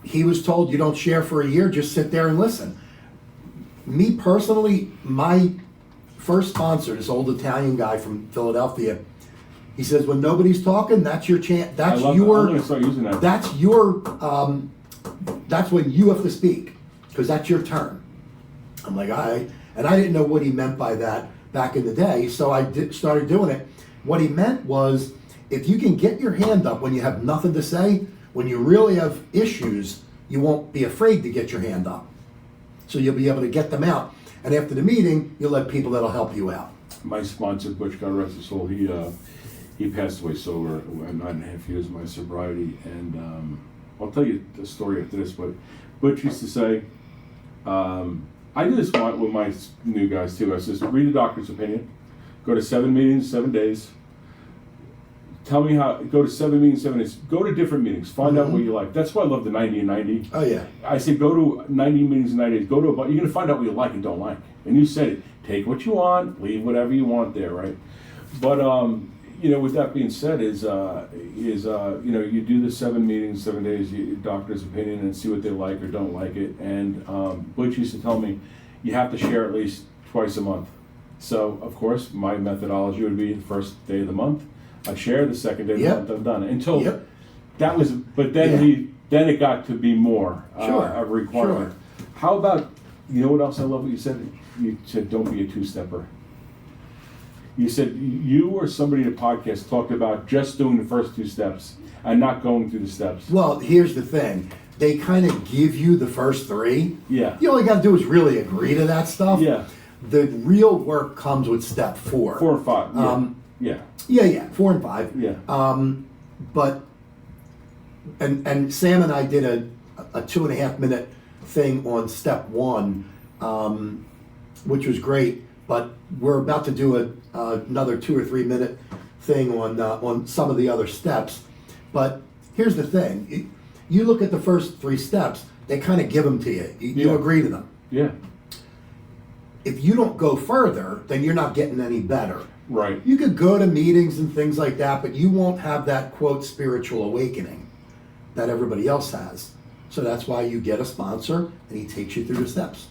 B: He was told you don't share for a year, just sit there and listen. Me personally, my first sponsor, this old Italian guy from Philadelphia, he says when nobody's talking, that's your chance.
A: I'm gonna start using that.
B: That's your. That's when you have to speak because that's your turn. I'm like, all right, and I didn't know what he meant by that back in the day, so I started doing it. What he meant was, if you can get your hand up when you have nothing to say, when you really have issues, you won't be afraid to get your hand up. So you'll be able to get them out. And after the meeting, you'll let people that'll help you out.
A: My sponsor, Butch, God rest his soul, he passed away sober at 9.5 years of my sobriety. And I'll tell you the story after this, but Butch used to say, I do this with my new guys too. I says, read the doctor's opinion, go to 7 meetings, 7 days. Tell me go to 7 meetings, 7 days. Go to different meetings. Find out what you like. That's why I love the 90 and 90.
B: Oh, yeah.
A: I say go to 90 meetings in 90 days. Go to you're going to find out what you like and don't like. And you said it. Take what you want, leave whatever you want there, right? But, with that being said, you do the 7 meetings, 7 days, doctor's opinion, and see what they like or don't like it. And Butch used to tell me, you have to share at least twice a month. So, of course, my methodology would be the first day of the month. I share the second day of the month. I'm done until that was. But then then it got to be more a requirement.
B: Sure.
A: How about what else I love? What you said. You said don't be a two-stepper. You said you or somebody in a podcast talked about just doing the first 2 steps and not going through the steps.
B: Well, here's the thing. They kind of give you the first 3.
A: Yeah.
B: You all you got to do is really agree to that stuff.
A: Yeah.
B: The real work comes with step 4.
A: 4 and 5. Yeah.
B: Yeah, 4 and 5.
A: Yeah.
B: But and Sam and I did a 2.5 minute thing on step 1, which was great. But we're about to do another 2 or 3 minute thing on some of the other steps. But here's the thing: you look at the first 3 steps; they kind of give them to you. You agree to them.
A: Yeah.
B: If you don't go further, then you're not getting any better.
A: Right.
B: You could go to meetings and things like that, but you won't have that quote spiritual awakening that everybody else has. So that's why you get a sponsor, and he takes you through the steps.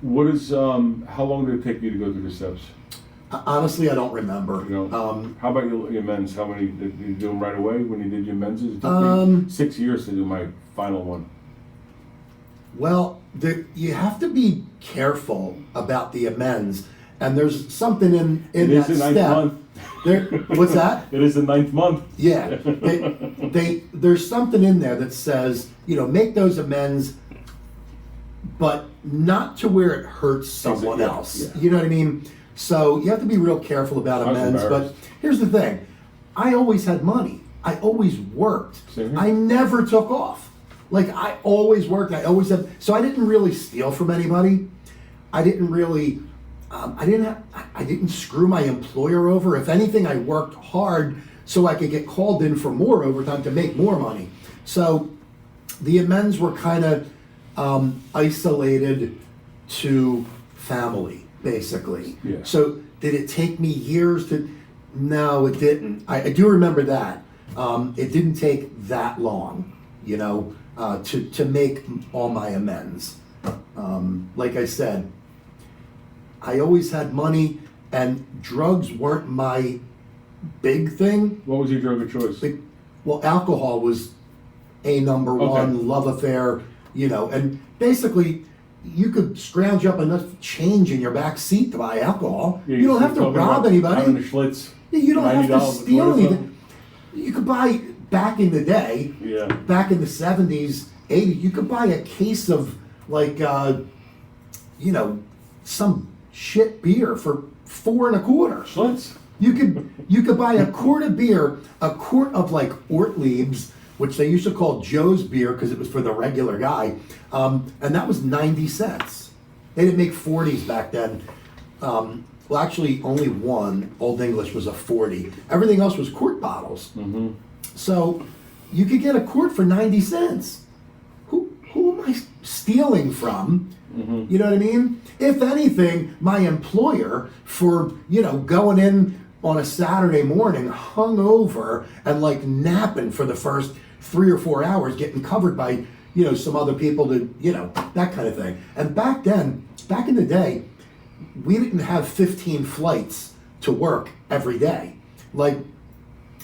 A: What is how long did it take you to go through the steps?
B: Honestly, I don't remember.
A: You know, how about your men's? How many did you do them right away when you did your men's? It took me 6 years to do my final one.
B: Well, you have to be careful about the amends, and there's something in that step.
A: Month.
B: What's that?
A: It is the 9th month.
B: Yeah, there's something in there that says, make those amends, but not to where it hurts someone else.
A: Yeah.
B: You know what I mean? So you have to be real careful about amends. But here's the thing: I always had money. I always worked. I never took off. Like, I always worked. I always had. So I didn't really steal from anybody. I didn't really. I didn't screw my employer over. If anything, I worked hard so I could get called in for more overtime to make more money. So the amends were kind of isolated to family, basically.
A: Yeah.
B: So did it take me years to? No, it didn't. I do remember that. It didn't take that long, to make all my amends. Like I said, I always had money, and drugs weren't my big thing.
A: What was your drug of choice?
B: Well, alcohol was a number one, love affair, and basically you could scrounge up enough change in your back seat to buy alcohol.
A: Yeah,
B: you don't have to rob anybody.
A: Having a Schlitz,
B: you don't have to steal anything. You could buy, back in the day, back in the 70s, 80s, you could buy a case of some shit beer for $4.25.
A: Schlitz.
B: You could buy a quart of beer, a quart of Ortlieb's, which they used to call Joe's beer because it was for the regular guy, and that was 90 cents. They didn't make 40s back then. Well, actually, only one, Old English, was a 40. Everything else was quart bottles. Mm-hmm. So you could get a quart for 90 cents. Who am I stealing from? Mm-hmm. You know what I mean? If anything, my employer, for going in on a Saturday morning, hungover and napping for the first 3 or 4 hours, getting covered by some other people to that kind of thing. And back in the day, we didn't have 15 flights to work every day. Like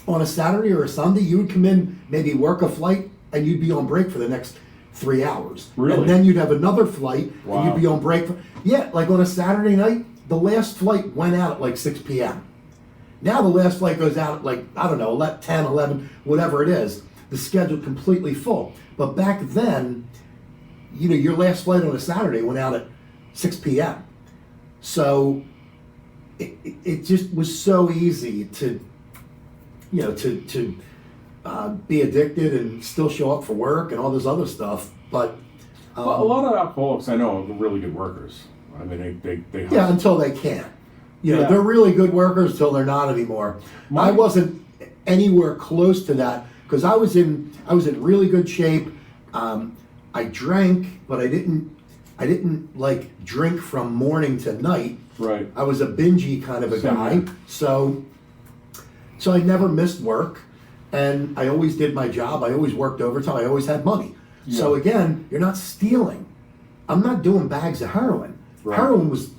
B: on a Saturday or a Sunday, you would come in, maybe work a flight, and you'd be on break for the next 3 hours.
A: Really?
B: And then you'd have another flight,
A: wow.
B: and you'd be on break. Like on a Saturday night, the last flight went out at 6 p.m. Now the last flight goes out at 10, 11, whatever it is. The schedule completely full. But back then, your last flight on a Saturday went out at 6 p.m. So it just was so easy to be addicted and still show up for work and all this other stuff. But
A: well, a lot of alcoholics I know are really good workers. I mean, they
B: until they can't. They're really good workers until they're not anymore. I wasn't anywhere close to that because I was in really good shape. I drank, but I didn't drink from morning to night.
A: Right.
B: I was a bingey kind of a guy. So I never missed work, and I always did my job. I always worked overtime. I always had money. Yeah. So again, you're not stealing. I'm not doing bags of heroin. Right. Heroin was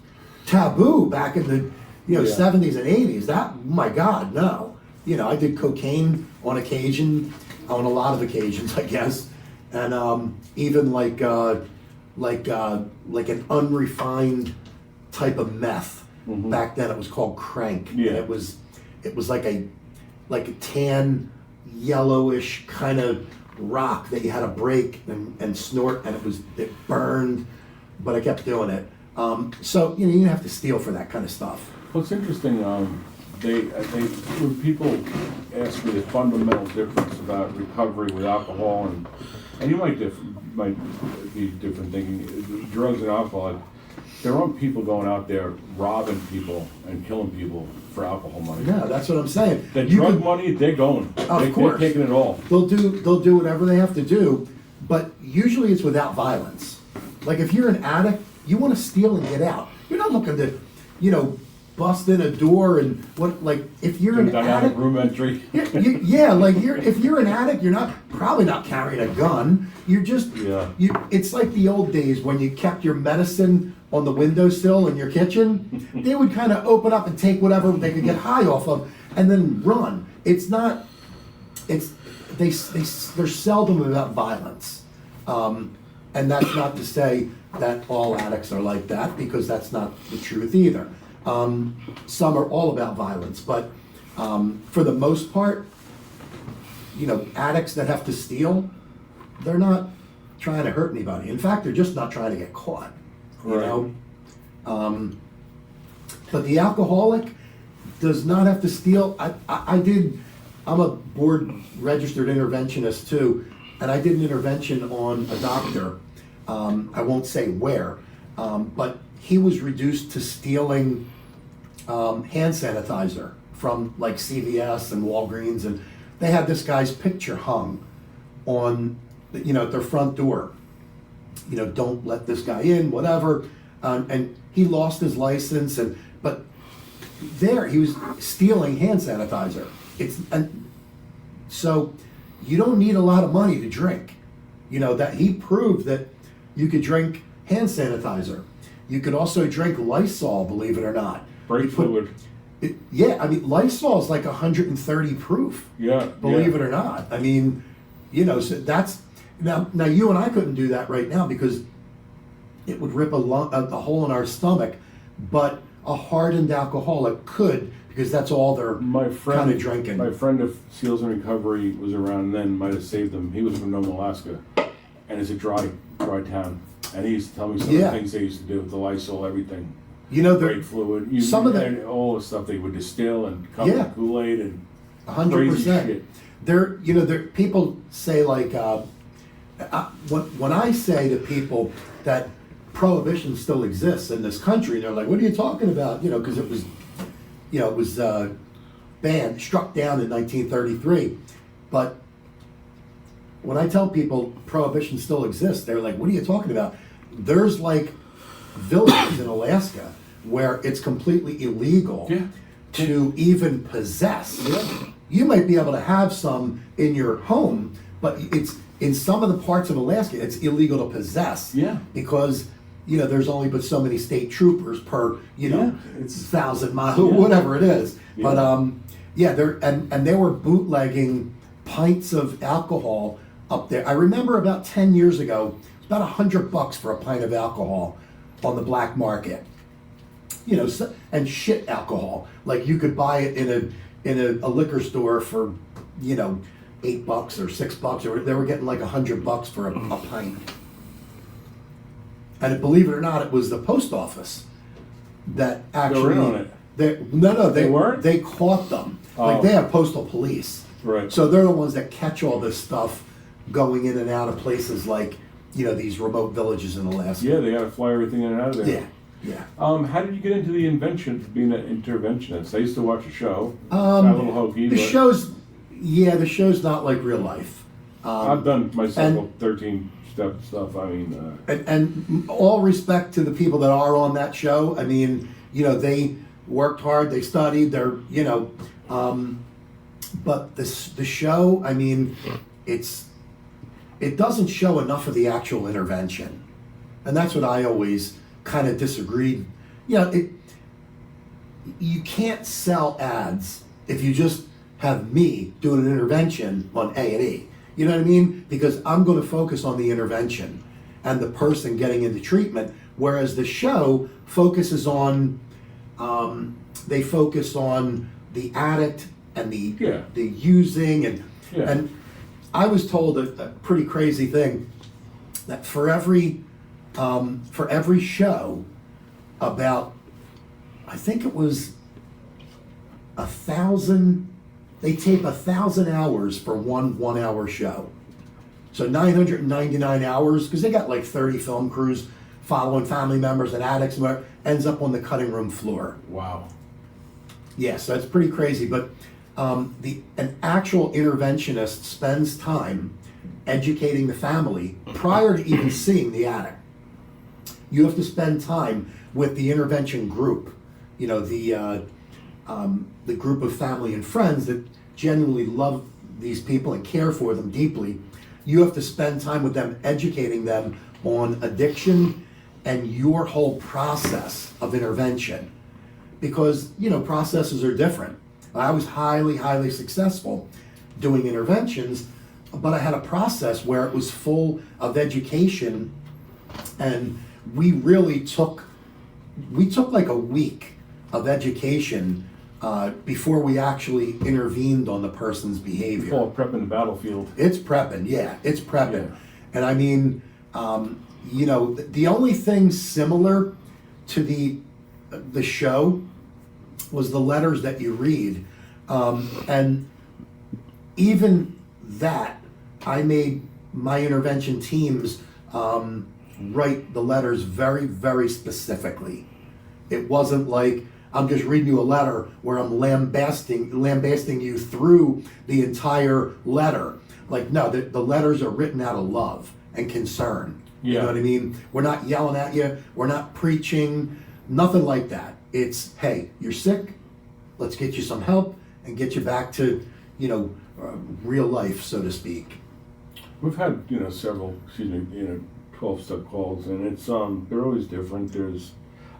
B: taboo back in the 70s and 80s. That, my God, no. I did cocaine on occasion, on a lot of occasions, I guess, and even like an unrefined type of meth. Mm-hmm. Back then, it was called crank.
A: Yeah.
B: It was like a tan, yellowish kind of rock that you had to break and snort, and it burned, but I kept doing it. So you know, you have to steal for that kind of stuff.
A: Well, it's interesting, when people ask me the fundamental difference about recovery with alcohol, and you might be different thinking, drugs and alcohol, there aren't people going out there robbing people and killing people for alcohol money.
B: Yeah, that's what I'm saying.
A: The drug money, they're going.
B: Of course.
A: They're taking it all.
B: They'll do whatever they have to do, but usually it's without violence. Like if you're an addict, you want to steal and get out. You're not looking to, you know, bust in a door and what, like if you're an addict,
A: room entry.
B: yeah, like if you're an addict, you're probably not carrying a gun. You're just, it's like the old days when you kept your medicine on the windowsill in your kitchen. They would kind of open up and take whatever they could get high off of and then run. It's not, they're seldom about violence. And that's not to say that all addicts are like that, because that's not the truth either. Some are all about violence, but for the most part, you know, addicts that have to steal, they're not trying to hurt anybody. In fact, they're just not trying to get caught. You know, but the alcoholic does not have to steal. I'm a board registered interventionist too, and I did an intervention on a doctor. I won't say where, but he was reduced to stealing hand sanitizer from like CVS and Walgreens, and they had this guy's picture hung on, you know, at their front door. You know, don't let this guy in, whatever. And he lost his license, but there he was stealing hand sanitizer. And so you don't need a lot of money to drink. You know, that he proved that you could drink hand sanitizer. You could also drink Lysol, believe it or not.
A: Brake fluid.
B: Yeah, I mean, Lysol is like 130 proof.
A: Yeah.
B: Believe it or not. I mean, you know, so that's, now you and I couldn't do that right now because it would rip a hole in our stomach, but a hardened alcoholic could, because that's all they're kind of drinking.
A: My friend of Seals in Recovery was around then, might have saved him. He was from Nome, Alaska, and it's a dry town. And he used to tell me some of the things they used to do with the Lysol, everything.
B: You know,
A: brake fluid, all the stuff they would distill and come with Kool-Aid and
B: 100%.
A: Crazy shit.
B: There, people say like, when I say to people that prohibition still exists in this country, they're like, "What are you talking about?" You know, because it was, you know, it was banned, struck down in 1933. But when I tell people prohibition still exists, they're like, "What are you talking about?" There's like villages in Alaska where it's completely illegal to even possess. You might be able to have some in your home, but it's in some of the parts of Alaska, it's illegal to possess. Because, you know, there's only but so many state troopers per, you know, it's 1,000 miles, whatever it is. But they were bootlegging pints of alcohol up there. I remember about 10 years ago, it was about $100 for a pint of alcohol on the black market. You know, and shit alcohol. Like you could buy it in a liquor store for, you know, $8 or $6, or they were getting like $100 for a pint. And believe it or not, it was the post office that actually.
A: They were in on it.
B: They
A: weren't.
B: They caught them. Like they have postal police.
A: Right.
B: So they're the ones that catch all this stuff going in and out of places like, you know, these remote villages in Alaska.
A: Yeah, they got to fly everything in and out of there.
B: Yeah.
A: How did you get into the invention of being an interventionist? I used to watch a show. Got a little hokey.
B: The show's not like real life.
A: I've done my several 13-step stuff. I mean,
B: and all respect to the people that are on that show. I mean, you know, they worked hard, they studied, they're, you know, but the show, I mean, it doesn't show enough of the actual intervention, and that's what I always kind of disagreed. You know, you can't sell ads if you just have me doing an intervention on A&E. You know what I mean? Because I'm going to focus on the intervention and the person getting into treatment, whereas the show focuses on, they focus on the addict and the using and I was told a pretty crazy thing, that for every show, about, I think it was 1,000, they tape 1,000 hours for one 1 hour show. So 999 hours, because they got like 30 film crews following family members and addicts, and whatever, ends up on the cutting room floor.
A: Wow.
B: Yes, that's pretty crazy, but an actual interventionist spends time educating the family prior to even seeing the addict. You have to spend time with the intervention group, you know, the group of family and friends that genuinely love these people and care for them deeply. You have to spend time with them, educating them on addiction and your whole process of intervention. Because, you know, processes are different. I was highly, highly successful doing interventions, but I had a process where it was full of education, and we really took like a week of education before we actually intervened on the person's behavior.
A: Oh, prepping the battlefield.
B: It's prepping, yeah, it's prepping.
A: Yeah.
B: And I mean, you know, the only thing similar to the show was the letters that you read. And even that, I made my intervention teams write the letters very, very specifically. It wasn't like, I'm just reading you a letter where I'm lambasting you through the entire letter. Like, no, the letters are written out of love and concern. You
A: Yeah.
B: know what I mean? We're not yelling at you. We're not preaching. Nothing like that. It's, hey, you're sick. Let's get you some help and get you back to, you know, real life, so to speak.
A: We've had, you know, several, 12-step calls, and it's they're always different. There's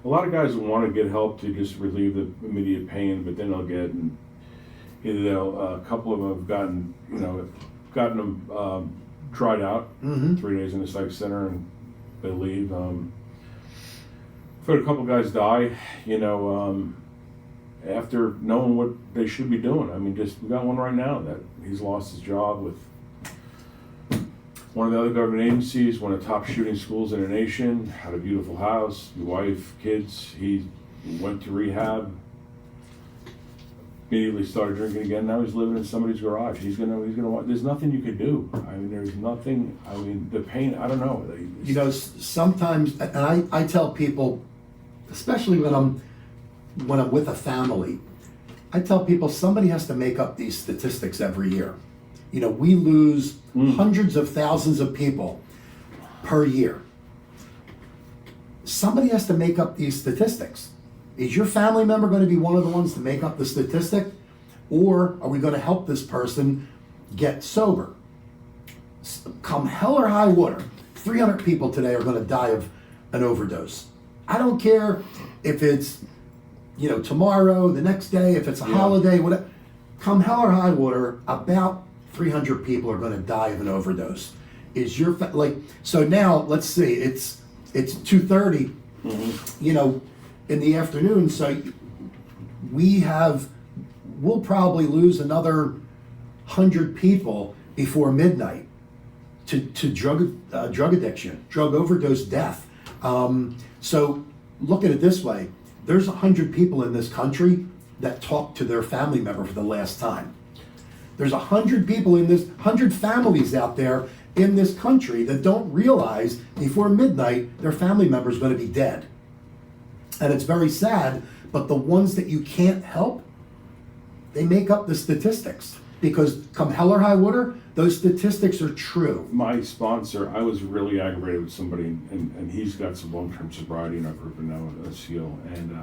A: a lot of guys who want to get help to just relieve the immediate pain, but then they'll get, and either a couple of them have gotten them tried out, 3 days in the psych center, and they leave. I've had a couple guys die, you know, after knowing what they should be doing. I mean, we got one right now that he's lost his job with one of the other government agencies, one of the top shooting schools in the nation, had a beautiful house, wife, kids. He went to rehab, immediately started drinking again. Now he's living in somebody's garage. He's gonna, there's nothing you can do. I mean, there's nothing, I mean, the pain, I don't know.
B: You know, sometimes, and I tell people, especially when I'm with a family, I tell people somebody has to make up these statistics every year. You know, we lose hundreds of thousands of people per year. Somebody has to make up these statistics. Is your family member going to be one of the ones to make up the statistic? Or are we going to help this person get sober? Come hell or high water, 300 people today are going to die of an overdose. I don't care if it's, you know, tomorrow, the next day, if it's a holiday, whatever. Come hell or high water, about 300 people are going to die of an overdose. Is your so now let's see, it's 2:30, you know, in the afternoon. So we'll probably lose another 100 people before midnight to drug addiction, drug overdose death. So look at it this way: there's 100 people in this country that talked to their family member for the last time. There's 100 people 100 families out there in this country that don't realize before midnight their family member is going to be dead. And it's very sad, but the ones that you can't help, they make up the statistics. Because come hell or high water, those statistics are true.
A: My sponsor, I was really aggravated with somebody, and he's got some long-term sobriety in our group and now a SEAL. And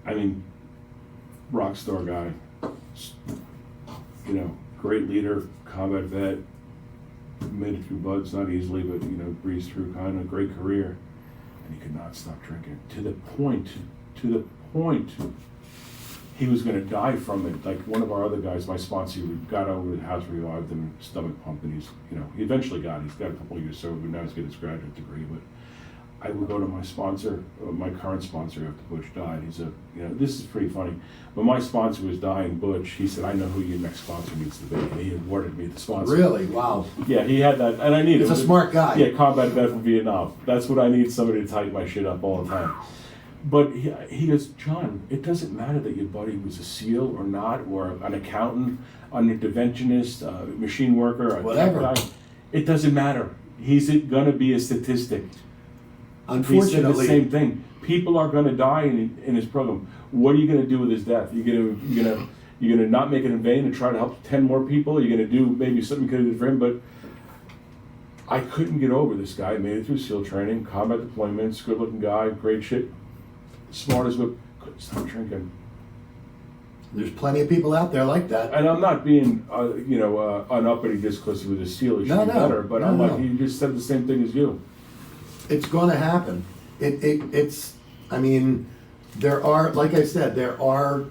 A: I mean, rock star guy, you know, great leader, combat vet, made it through buds, not easily, but, you know, breezed through kind of great career. And he could not stop drinking to the point he was going to die from it. Like one of our other guys, my sponsor, we got over the house, revived him, stomach pump, and he's a couple of years sober, but now he's getting his graduate degree. But I would go to my sponsor, my current sponsor after Butch died. This is pretty funny. When my sponsor was dying, Butch, he said, "I know who your next sponsor needs to be." And he awarded me the sponsor.
B: Really? Wow.
A: Yeah, he had that, and I need it.
B: He's a smart guy.
A: Yeah, combat vet from Vietnam. That's what I need, somebody to tighten my shit up all the time. But he goes, John, it doesn't matter that your buddy was a SEAL or not, or an accountant, an interventionist, a machine worker, a
B: Whatever.
A: tech guy. It doesn't matter. He's gonna be a statistic. He said the
B: Unfortunately,
A: same thing. People are gonna die in his program. What are you gonna do with his death? You're gonna not make it in vain and try to help 10 more people? You're gonna do maybe something you could have did for him, but I couldn't get over this guy. Made it through SEAL training, combat deployments, good looking guy, great shit, smart as whip, couldn't stop drinking.
B: there's plenty of people out there like that.
A: And I'm not being, an uppity just because he was a SEAL, he should
B: No,
A: be
B: no,
A: better, but
B: no,
A: I'm like,
B: no.
A: he just said the same thing as you.
B: It's going to happen. It's. I mean, there are, like I said, there are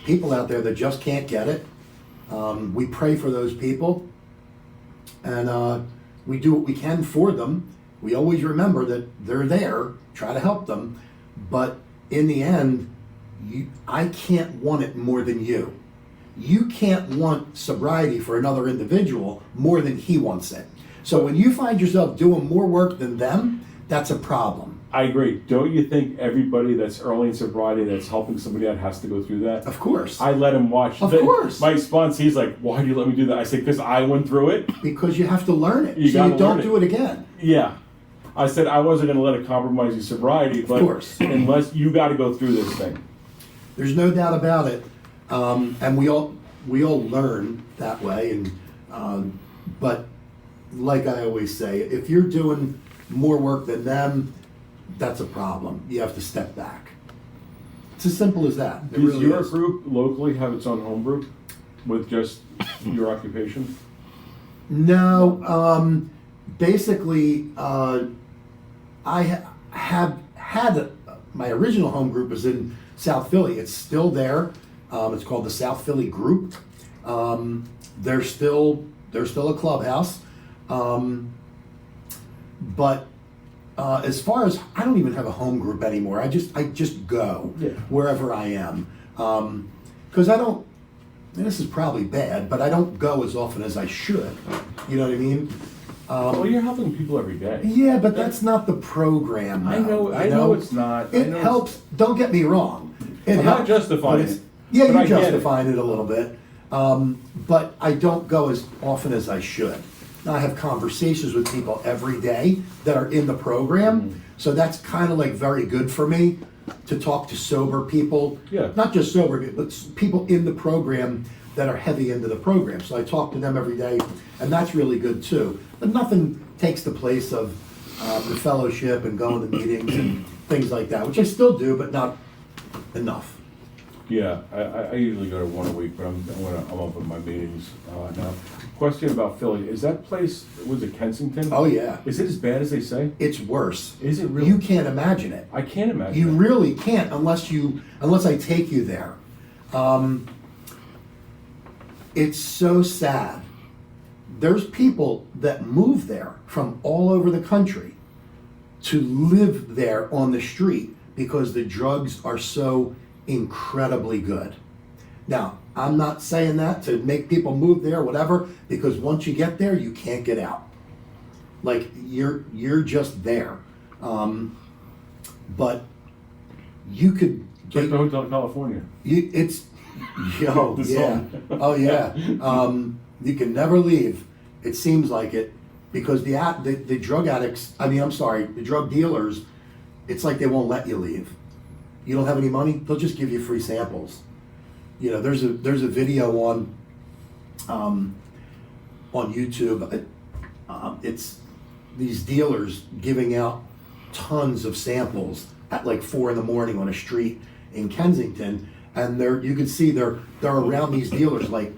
B: people out there that just can't get it. We pray for those people, and we do what we can for them. We always remember that they're there, try to help them, but in the end, I can't want it more than you. You can't want sobriety for another individual more than he wants it. So when you find yourself doing more work than them, that's a problem.
A: I agree. Don't you think everybody that's early in sobriety that's helping somebody out has to go through that?
B: Of course.
A: I let him watch.
B: Of course.
A: My response, he's like, why do you let me do that? I said, because I went through it.
B: Because you have to learn it.
A: You
B: so
A: gotta
B: you don't
A: learn
B: do it again.
A: Yeah. I said, I wasn't going to let it compromise your sobriety, but
B: course.
A: unless you got to go through this thing.
B: There's no doubt about it. And we all learn that way. And but like I always say, if you're doing more work than them, that's a problem. You have to step back. It's as simple as that. It
A: Does
B: really
A: your
B: is.
A: group locally have its own home group with just your occupation?
B: No. Basically, I have had my original home group was in South Philly. It's still there. It's called the South Philly Group. They're still a clubhouse. But as far as I don't even have a home group anymore. I just go wherever I am because I don't. And this is probably bad, but I don't go as often as I should. You know what I mean?
A: Well, you're helping people every day.
B: Yeah, but that's not the program.
A: I know.
B: though,
A: I
B: you
A: know it's not. I
B: It
A: know
B: helps. Don't get me wrong. It
A: I'm not
B: helps,
A: justifying
B: but it's-
A: it,
B: Yeah,
A: but I
B: you're
A: get it.
B: justifying it a little bit. But I don't go as often as I should. Now, I have conversations with people every day that are in the program,
A: Mm-hmm.
B: so that's kind of like very good for me to talk to sober people.
A: Yeah.
B: Not just sober people, but people in the program that are heavy into the program. So I talk to them every day, and that's really good too. But nothing takes the place of the fellowship and going to meetings and things like that, which I still do, but not enough.
A: Yeah, I usually go to one a week, but I'm up with my meetings now. Question about Philly: is that place? Was it Kensington?
B: Oh yeah,
A: Is it as bad as they say?
B: it's worse.
A: Is it really?
B: You can't imagine it.
A: I can't imagine.
B: You
A: it.
B: really can't unless I take you there. It's so sad. There's people that move there from all over the country to live there on the street because the drugs are so incredibly good. Now, I'm not saying that to make people move there or whatever, because once you get there, you can't get out. Like you're just there. But you could
A: It's like the Hotel California.
B: it's yo
A: The
B: yeah
A: song.
B: oh yeah you can never leave. It seems like it because the drug addicts. The drug dealers. It's like they won't let you leave. You don't have any money, they'll just give you free samples. You know, there's a video on YouTube. It's these dealers giving out tons of samples at like 4 a.m. on a street in Kensington, and you can see they're around these dealers like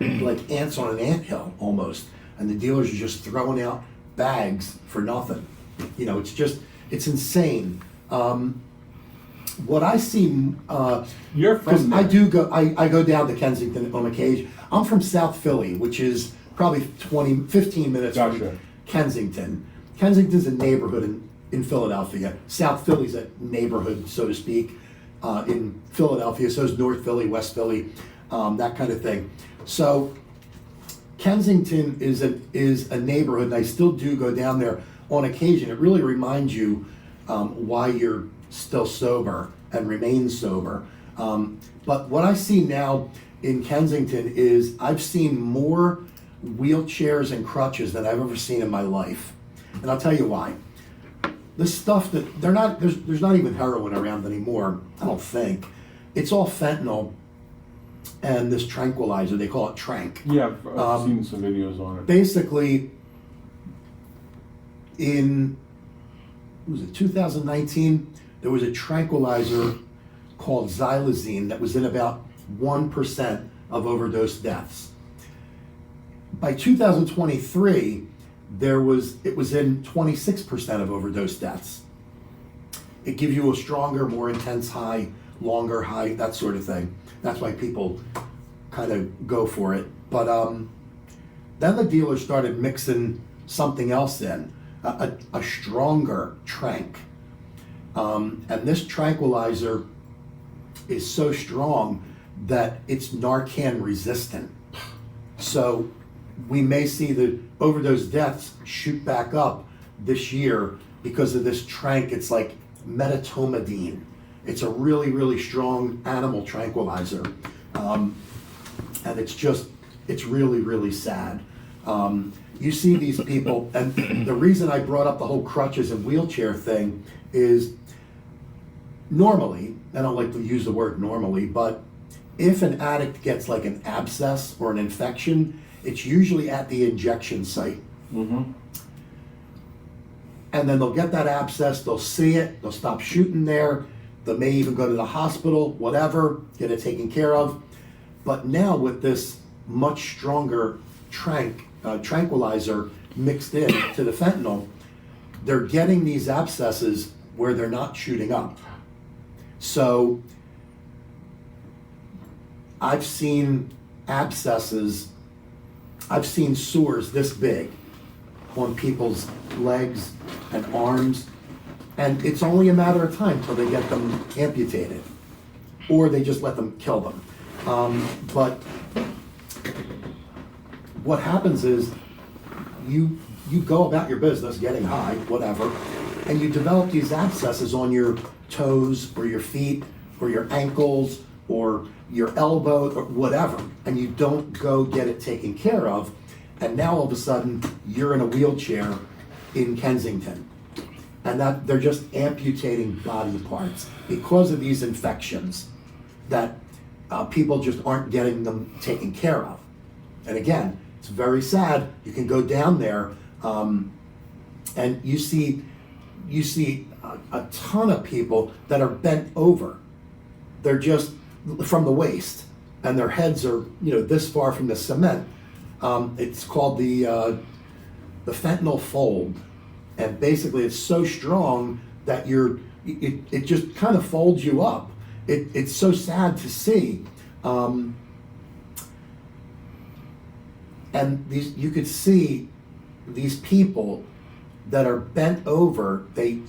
B: ants on an anthill almost, and the dealers are just throwing out bags for nothing. You know, it's insane. What I see,
A: You're from there.
B: I go down to Kensington on occasion. I'm from South Philly, which is probably 15 minutes
A: Gotcha.
B: from Kensington. Kensington's a neighborhood in Philadelphia. South Philly's a neighborhood, so to speak, in Philadelphia. So is North Philly, West Philly, that kind of thing. So Kensington is a neighborhood, and I still do go down there on occasion. It really reminds you why you're still sober and remain sober. But what I see now in Kensington is I've seen more wheelchairs and crutches than I've ever seen in my life. And I'll tell you why. The stuff that there's not even heroin around anymore, I don't think. It's all fentanyl and this tranquilizer, they call it Trank.
A: Yeah, I've seen some videos on it.
B: Basically, in 2019, there was a tranquilizer called xylazine that was in about 1% of overdose deaths. By 2023, it was in 26% of overdose deaths. It gives you a stronger, more intense high, longer high, that sort of thing. That's why people kind of go for it. But then the dealers started mixing something else in, a stronger trank. And this tranquilizer is so strong that it's Narcan resistant. So we may see the overdose deaths shoot back up this year because of this trank. It's like medetomidine. It's a really, really strong animal tranquilizer. And it's really, really sad. You see these people, and the reason I brought up the whole crutches and wheelchair thing is normally, I don't like to use the word normally, but if an addict gets like an abscess or an infection, it's usually at the injection site.
A: Mm-hmm.
B: And then they'll get that abscess, they'll see it, they'll stop shooting there, they may even go to the hospital, whatever, get it taken care of. But now with this much stronger tranquilizer mixed in to the fentanyl, they're getting these abscesses where they're not shooting up. So I've seen abscesses, I've seen sores this big on people's legs and arms, and it's only a matter of time till they get them amputated, or they just let them kill them. But what happens is you go about your business, getting high, whatever, and you develop these abscesses on your toes or your feet or your ankles or your elbow or whatever, and you don't go get it taken care of, and now all of a sudden you're in a wheelchair in Kensington, and that they're just amputating body parts because of these infections that people just aren't getting them taken care of. And again, it's very sad. You can go down there and you see a ton of people that are bent over. They're just from the waist, and their heads are this far from the cement. It's called the fentanyl fold, and basically it's so strong that it just kind of folds you up. It's so sad to see. And you could see these people that are bent over, they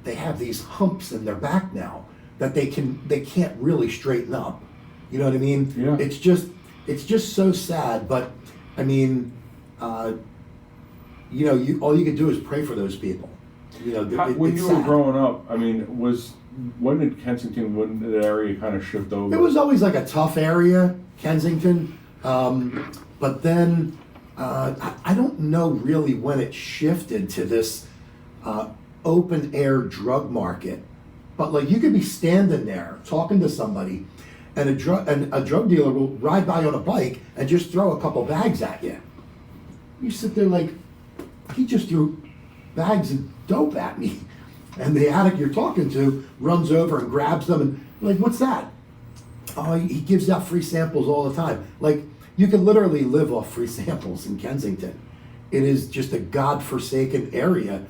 B: have these humps in their back now that they can't really straighten up. You know what I mean?
A: Yeah.
B: It's just so sad, but I mean, all you can do is pray for those people.
A: When you were growing up, I mean, when did Kensington, when did the area kind of shift over?
B: It was always like a tough area, Kensington. But then, I don't know really when it shifted to this open air drug market. But like you could be standing there talking to somebody, and a drug dealer will ride by on a bike and just throw a couple bags at you. You sit there like, he just threw bags of dope at me. And the addict you're talking to runs over and grabs them and like, what's that? Oh, he gives out free samples all the time. Like, you can literally live off free samples in Kensington. It is just a godforsaken area.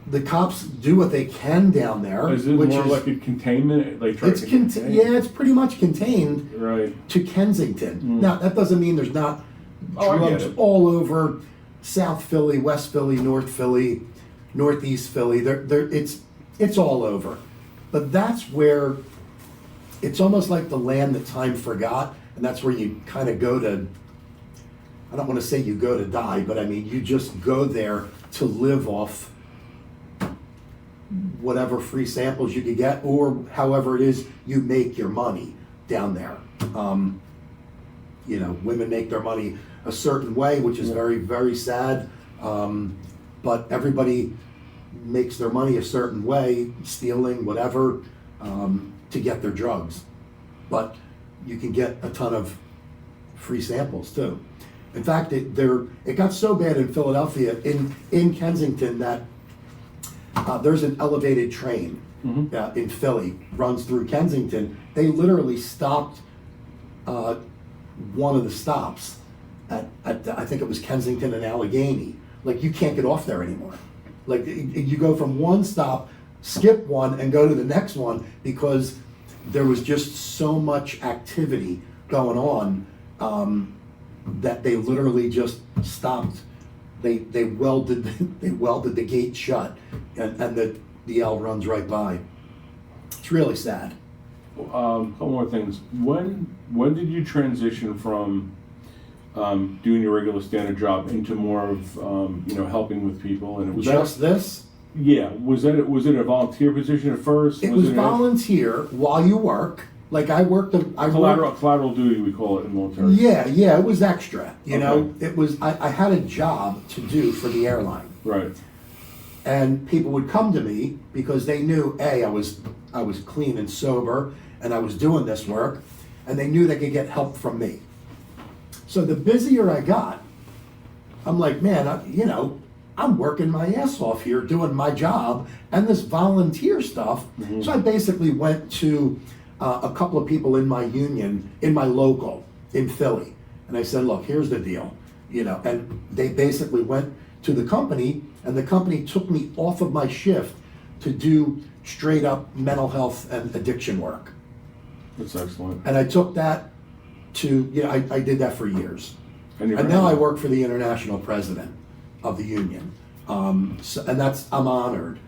B: The cops do what they can down there.
A: Is it more like a containment?
B: It's pretty much contained
A: right
B: to Kensington.
A: Mm.
B: Now, that doesn't mean there's not drugs all over South Philly, West Philly, North Philly, Northeast Philly. It's all over. But that's where it's almost like the land that time forgot, and that's where you kind of go to, I don't want to say you go to die, but I mean, you just go there to live off whatever free samples you could get, or however it is you make your money down there. You know, women make their money a certain way, which is very, very sad. But everybody makes their money a certain way, stealing, whatever, to get their drugs. But you can get a ton of free samples too. In fact, it got so bad in Philadelphia, in Kensington, that there's an elevated train in Philly, runs through Kensington. They literally stopped one of the stops at I think it was Kensington and Allegheny. Like, you can't get off there anymore. Like, you go from one stop, skip one, and go to the next one, because there was just so much activity going on that they literally just stopped. They welded the gate shut, and the L runs right by. It's really sad.
A: Couple more things. When did you transition from doing your regular standard job into more of helping with people? And
B: this?
A: Yeah. Was it a volunteer position at first?
B: It was volunteer while you work. Like, I worked.
A: Collateral duty, we call it in military.
B: Yeah. It was extra. You know, it was. I had a job to do for the airline.
A: Right.
B: And people would come to me because they knew I was clean and sober, and I was doing this work, and they knew they could get help from me. So the busier I got, I'm like, man, I'm working my ass off here doing my job and this volunteer stuff. Mm-hmm. So I basically went to a couple of people in my union, in my local, in Philly. And I said, look, here's the deal, and they basically went to the company, and the company took me off of my shift to do straight up mental health and addiction work.
A: That's excellent.
B: And I took that to, I did that for years. And now I work for the international president of the union. And I'm honored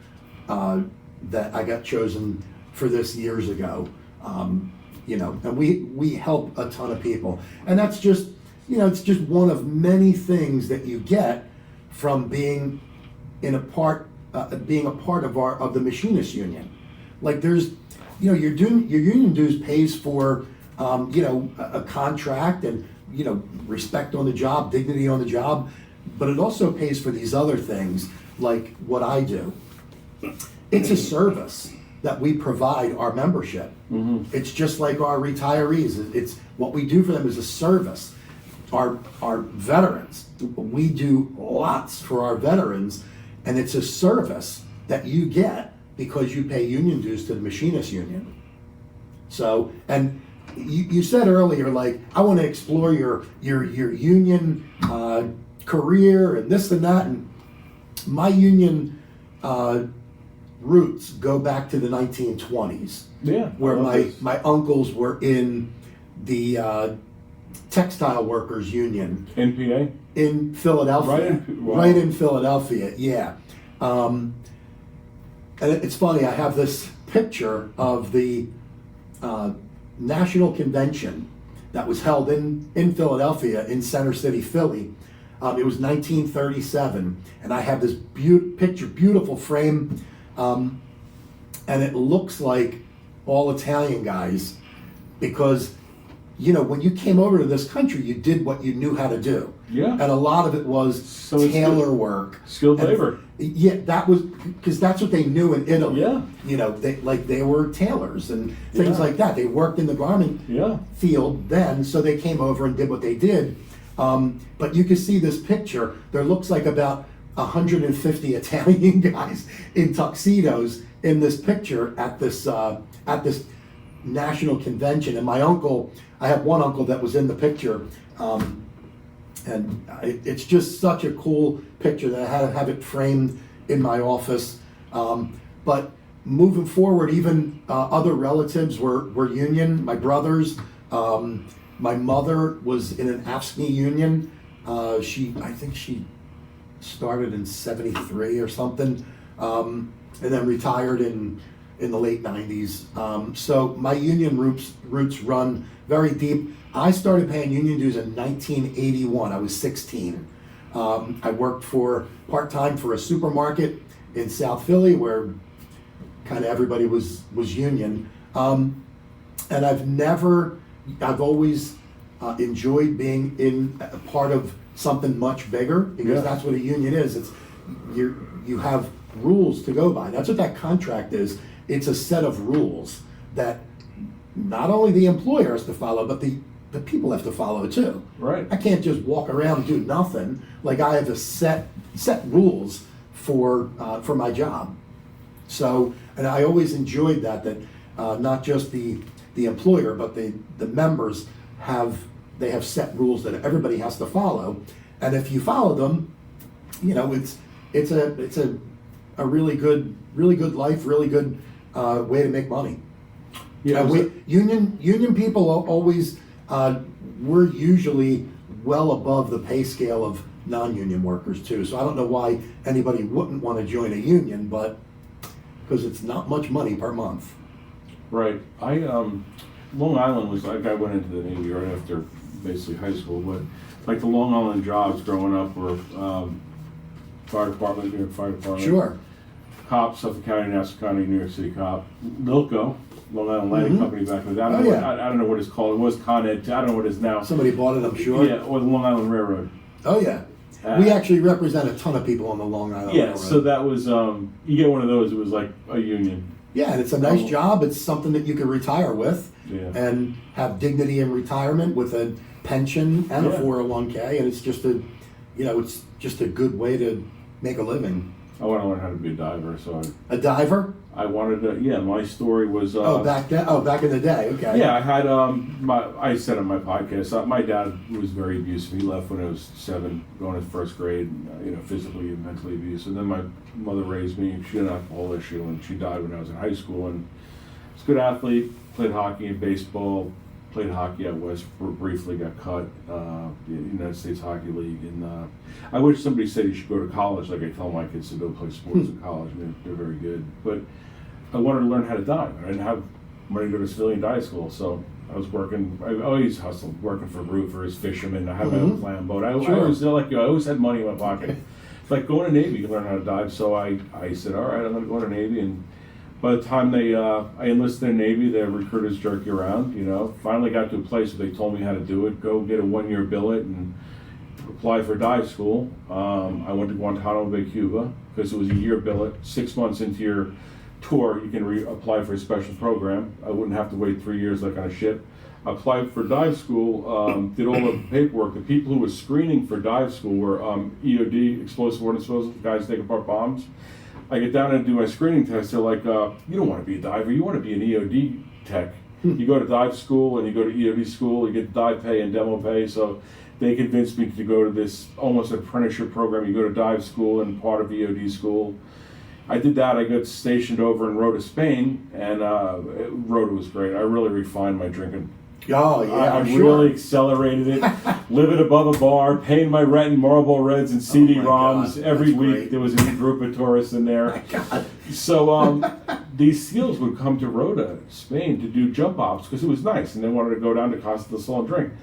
B: that I got chosen for this years ago. And we help a ton of people. And that's just, it's just one of many things that you get from being a part of the machinist union. Like, there's, your union dues pays for, a contract and, respect on the job, dignity on the job, but it also pays for these other things, like what I do. It's a service that we provide our membership. Mm-hmm. It's just like our retirees. It's what we do for them is a service. Our veterans, we do lots for our veterans, and it's a service that you get because you pay union dues to the machinist union. So, and you said earlier, like, I want to explore your union career and this and that, and my union roots go back to the 1920s.
A: Yeah,
B: where my uncles were in the Textile Workers Union.
A: NPA?
B: In Philadelphia. Right in Philadelphia, yeah. And it's funny, I have this picture of the National Convention that was held in Philadelphia, in Center City, Philly. It was 1937, and I have this beautiful frame, and it looks like all Italian guys, because when you came over to this country, you did what you knew how to do. Yeah. And a lot of it was tailor work.
A: Skilled labor.
B: Yeah, that was because that's what they knew in Italy.
A: Yeah.
B: They were tailors and things like that. They worked in the garment field then, so they came over and did what they did. But you can see this picture. There looks like about 150 Italian guys in tuxedos in this picture at this national convention. And my uncle, I have one uncle that was in the picture, and it's just such a cool picture that I had to have it framed in my office. But moving forward, even other relatives were union. My brothers, my mother was in an AFSCME union. I think she started in '73 or something, and then retired in the late '90s. So my union roots run very deep. I started paying union dues in 1981. I was 16. I worked part-time for a supermarket in South Philly, where kind of everybody was union. And I've always enjoyed being in a part of something much bigger, because that's what a union is. It's you have rules to go by. That's what that contract is. It's a set of rules that not only the employer has to follow, but the people have to follow too.
A: Right.
B: I can't just walk around and do nothing. Like, I have a set rules for my job. So, and I always enjoyed that not just the employer, but the members have set rules that everybody has to follow. And if you follow them, it's a really good life, really good way to make money.
A: Yeah.
B: Union people always, we're usually well above the pay scale of non-union workers too. So I don't know why anybody wouldn't want to join a union, but because it's not much money per month.
A: Right. Long Island was like, I went into the Navy right after basically high school, but like the Long Island jobs growing up were fire department, New York Fire Department.
B: Sure.
A: Cop, Suffolk County, Nassau County, New York City cop. Lilco, Long Island Landing Company back in the day. I don't know what it's called. It was Con Ed. I don't know what it is now.
B: Somebody bought it, I'm sure.
A: Yeah, or the Long Island Railroad.
B: Oh yeah. We actually represent a ton of people on the Long Island Railroad.
A: So that was, you get one of those, it was like a union.
B: Yeah, and it's a nice job. It's something that you can retire with and have dignity in retirement with a pension and a 401k, and it's just a good way to make a living.
A: I want to learn how to be a diver, so
B: a diver?
A: I wanted to. My story was.
B: Back in the day. Okay.
A: Yeah, I had I said on my podcast, my dad was very abusive. He left when I was 7, going to first grade. Physically and mentally abusive. And then my mother raised me. She had an alcohol issue, and she died when I was in high school. And I was a good athlete. Played hockey and baseball. Played hockey out west. Briefly got cut. The United States Hockey League. And I wish somebody said you should go to college. Like I tell my kids to go play sports in college. And they're very good. But I wanted to learn how to dive. I didn't have money to go to civilian dive school, so I was working. I always hustled, working for roofers, fishermen. I had my own clam boat. I always had money in my pocket. It's like going to Navy, you learn how to dive. So I said, all right, I'm going to go to Navy. And by the time I enlisted in Navy, the recruiters jerk you around. Finally got to a place where they told me how to do it. Go get a 1-year billet and apply for dive school. I went to Guantanamo Bay, Cuba, because it was a year billet. 6 months into your tour, you can apply for a special program. I wouldn't have to wait 3 years like on a ship. Applied for dive school, did all the paperwork. The people who were screening for dive school were EOD, explosive ordnance disposal, guys taking apart bombs. I get down and do my screening test. They're like, you don't want to be a diver, you want to be an EOD tech. You go to dive school and you go to EOD school, you get dive pay and demo pay. So they convinced me to go to this almost apprenticeship program. You go to dive school and part of EOD school. I did that. I got stationed over in Rota, Spain, and Rota was great. I really refined my drinking.
B: Oh, yeah,
A: I really accelerated it. Living above a bar, paying my rent in Marlboro Reds and CD-ROMs every week.
B: Great.
A: There was a new group of tourists in there. So these SEALs would come to Rota, Spain, to do jump ops because it was nice, and they wanted to go down to Costa del Sol and drink.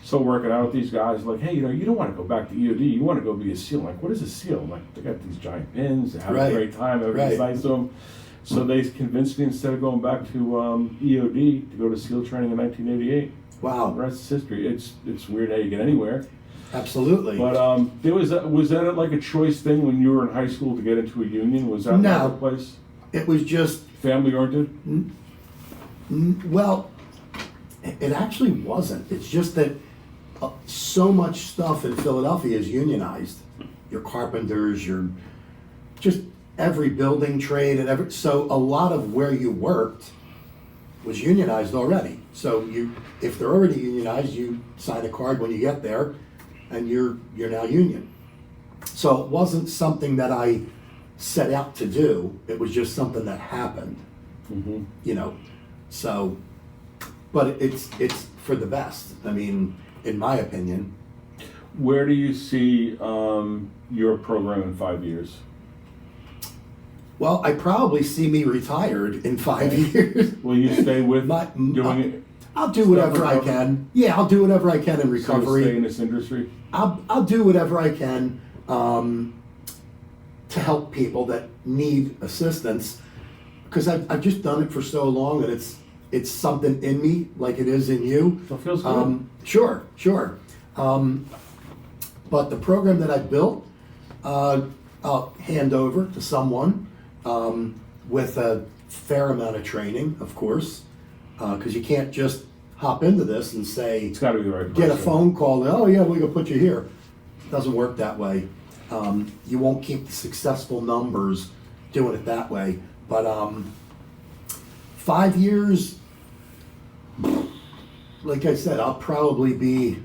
A: So working out with these guys, like, hey, you don't want to go back to EOD, you want to go be a SEAL. I'm like, what is a SEAL? I'm like, they got these giant pins, they have a great time, everything's nice to them. So they convinced me, instead of going back to EOD, to go to SEAL training in 1988.
B: Wow.
A: The rest is history. It's weird how you get anywhere.
B: Absolutely.
A: But was that like a choice thing when you were in high school to get into a union? Was that
B: no,
A: like a place?
B: It was just
A: family oriented.
B: Well, it actually wasn't. It's just that so much stuff in Philadelphia is unionized. Your carpenters, your just every building trade, and so a lot of where you worked was unionized already. So if they're already unionized, you sign a card when you get there, and you're now union. So it wasn't something that I set out to do. It was just something that happened. So, but it's for the best. I mean, in my opinion.
A: Where do you see your program in 5 years?
B: Well, I probably see me retired in 5 years.
A: Will you stay with doing it?
B: I'll do whatever I can. Yeah, I'll do whatever I can in recovery.
A: So stay in this industry?
B: I'll do whatever I can to help people that need assistance. because I've just done it for so long, and it's something in me, like it is in you.
A: So it feels good.
B: Sure. But the program that I built, I'll hand over to someone with a fair amount of training, of course, because you can't just hop into this and say,
A: It's got to be the right person.
B: get a phone call, oh yeah, we're gonna put you here. It doesn't work that way. You won't keep the successful numbers doing it that way. But 5 years, like I said, I'll probably be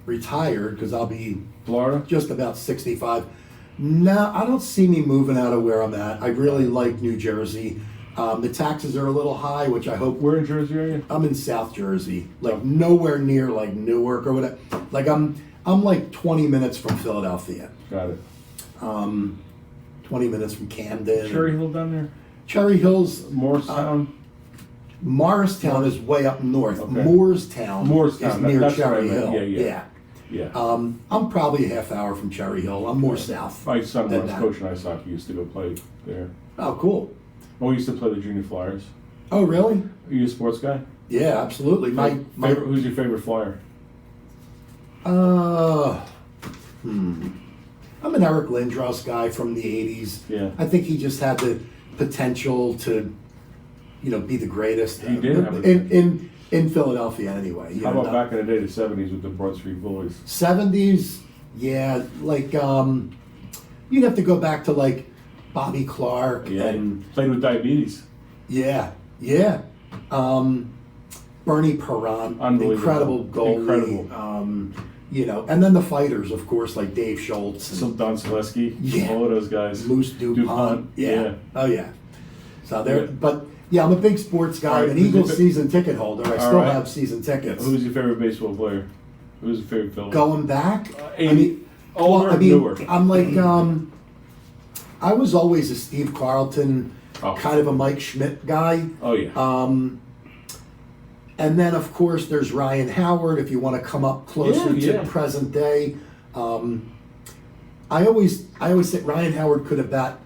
B: retired because I'll be
A: Florida?
B: just about 65. No, I don't see me moving out of where I'm at. I really like New Jersey. The taxes are a little high, which I hope.
A: Where in Jersey are you?
B: I'm in South Jersey, like nowhere near like Newark or whatever. Like I'm like 20 minutes from Philadelphia.
A: Got it.
B: 20 minutes from Camden.
A: Cherry Hill down there?
B: Cherry Hills.
A: Morristown?
B: Morristown is way up north.
A: Okay.
B: Moorestown is near
A: that's what I
B: Cherry
A: meant.
B: Hill.
A: Yeah.
B: I'm probably a half hour from Cherry Hill. I'm more south.
A: My son
B: than
A: was
B: that.
A: coaching ice hockey, used to go play there.
B: Oh, cool.
A: We used to play the junior flyers.
B: Oh, really?
A: Are you a sports guy?
B: Yeah, absolutely.
A: Who's your favorite flyer?
B: I'm an Eric Lindros guy from the 80s.
A: Yeah.
B: I think he just had the potential to, be the greatest.
A: He did have
B: in Philadelphia anyway.
A: How about back in the day, the 70s with the Broad Street Bullies?
B: 70s, yeah, like you'd have to go back to like Bobby Clark and
A: played with diabetes.
B: yeah. Bernie Perrant,
A: Unbelievable.
B: incredible goalie.
A: Incredible.
B: And then the fighters, of course, like Dave Schultz and
A: Some Don Selesky.
B: Yeah.
A: All of those guys.
B: Moose DuPont.
A: Yeah.
B: Oh yeah. So there,
A: Yeah.
B: but yeah, I'm a big sports guy.
A: All right,
B: I'm an
A: who's
B: Eagles
A: your
B: season ticket holder. I
A: All
B: still
A: right.
B: have season tickets.
A: Who's your favorite baseball player? Who's your favorite Philly?
B: Going back,
A: Older or newer?
B: I'm like, I was always a Steve Carlton, kind of a Mike Schmidt guy.
A: Oh, yeah.
B: And then, of course, there's Ryan Howard. If you want to come up closer to present day, I always say Ryan Howard could have bat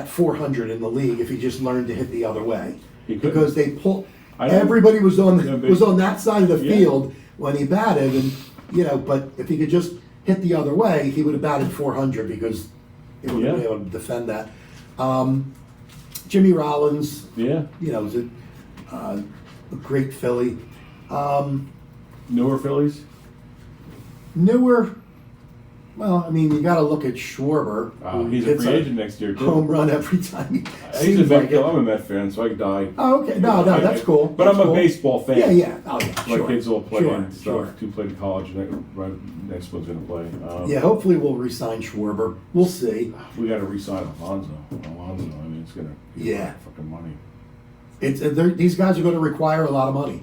B: 400 in the league if he just learned to hit the other way. Because they pull. Everybody was on that side of the field when he batted, and but if he could just hit the other way, he would have batted 400 because he would have been able to defend that. Jimmy Rollins.
A: Yeah.
B: Was a great Philly.
A: Newer Phillies?
B: Newer. Well, I mean, you got to look at Schwarber.
A: He's a free agent next year, too.
B: Home run every time.
A: He's a Met killer. I'm a Met fan, so I die.
B: Oh, okay. No, that's cool.
A: But
B: That's
A: I'm
B: cool.
A: a baseball fan.
B: Yeah. Oh, yeah.
A: My kids all play and
B: Sure.
A: stuff. Two played in college, and next one's going to play.
B: Yeah, hopefully we'll re-sign Schwarber. We'll see.
A: We got to re-sign Alonso. I mean, it's going to be a lot of fucking money.
B: These guys are going to require a lot of money.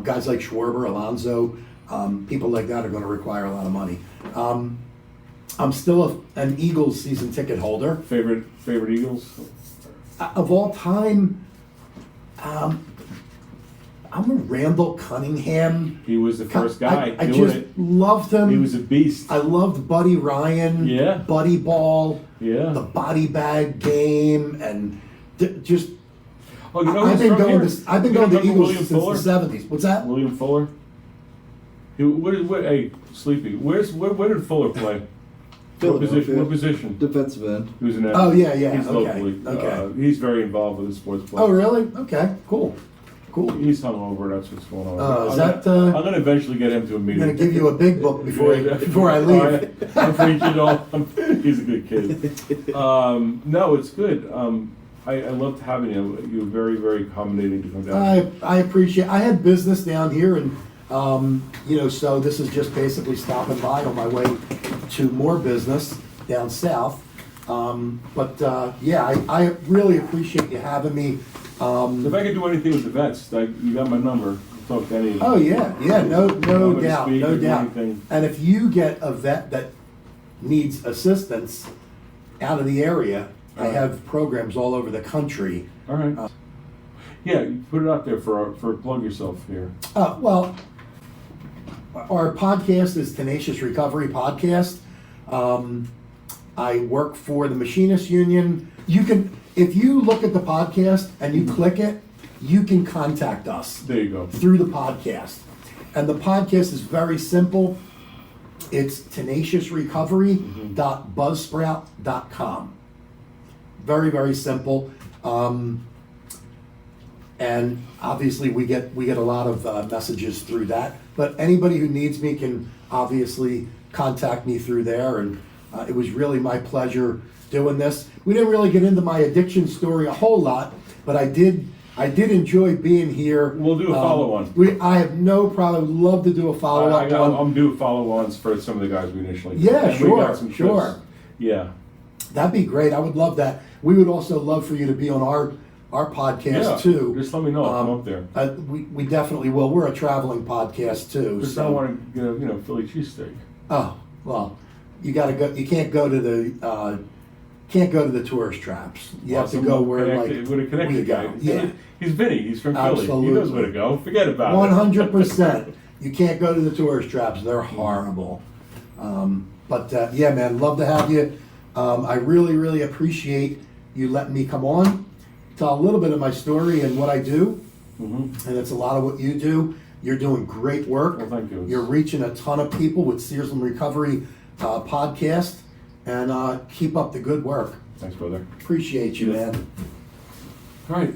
B: Guys like Schwarber, Alonso, people like that are going to require a lot of money. I'm still an Eagles season ticket holder.
A: Favorite Eagles?
B: Of all time, I'm a Randall Cunningham.
A: He was the first guy
B: I
A: doing
B: just
A: it.
B: loved him.
A: He was a beast.
B: I loved Buddy Ryan.
A: Yeah.
B: Buddy Ball.
A: Yeah.
B: The body bag game and just.
A: Oh, you know
B: I've been going
A: here?
B: to Eagles
A: William
B: since
A: Fuller?
B: the '70s. What's that?
A: William Fuller? Hey, Sleepy, where did Fuller play? What position?
C: Defensive end.
A: He was an
B: Oh, yeah.
A: He's
B: Okay.
A: locally. He's very involved with the sports play.
B: Oh, really? Okay. Cool.
A: He's hungover. That's what's going on.
B: I'm
A: I'm gonna eventually get him to a meeting.
B: going to give you a big book before I
A: All
B: leave.
A: right. I'm preaching on. He's a good kid. No, it's good. I loved having you. You were very, very accommodating to come down.
B: I appreciate. I had business down here, and so this is just basically stopping by on my way to more business down south. I really appreciate you having me.
A: If I could do anything with the vets, you got my number. Talk to any of them.
B: Oh yeah, no doubt,
A: speak
B: no
A: or do
B: doubt.
A: anything.
B: And if you get a vet that needs assistance out of the area, I have programs all over the country.
A: All right. Yeah, you put it out there for plug yourself here.
B: Well, our podcast is Tenacious Recovery Podcast. I work for the Machinist Union. You can if you look at the podcast and you click it, you can contact us
A: There you go.
B: through the podcast. And the podcast is very simple. It's tenaciousrecovery.buzzsprout.com. Very, very simple. And obviously we get a lot of messages through that. But anybody who needs me can obviously contact me through there. And it was really my pleasure doing this. We didn't really get into my addiction story a whole lot, but I did enjoy being here.
A: We'll do a follow-on.
B: I have no problem. Love to do a follow-up one.
A: I'm due follow-ons for some of the guys we initially did.
B: Yeah,
A: And we got some
B: sure.
A: clips. Yeah.
B: That'd be great. I would love that. We would also love for you to be on our podcast
A: Yeah,
B: too.
A: just let me know. I'll come up there.
B: We definitely will. We're a traveling podcast too.
A: Just
B: so.
A: don't want to get a Philly cheesesteak.
B: Oh well, you gotta go. You can't go to the tourist traps. You have to go where
A: with a
B: we
A: connected
B: go.
A: guy.
B: Yeah,
A: He's Vinny. He's from Philly.
B: Absolutely.
A: He knows where to go. Forget about
B: 100%. You can't go to the tourist traps. They're horrible. Yeah, man, love to have you. I really, really appreciate you letting me come on, tell a little bit of my story and what I do.
A: Mm-hmm.
B: And it's a lot of what you do. You're doing great work.
A: Well, thank you.
B: You're reaching a ton of people with Sears and Recovery podcast, and keep up the good work.
A: Thanks, brother.
B: Appreciate you,
A: Yeah.
B: man.
A: All right.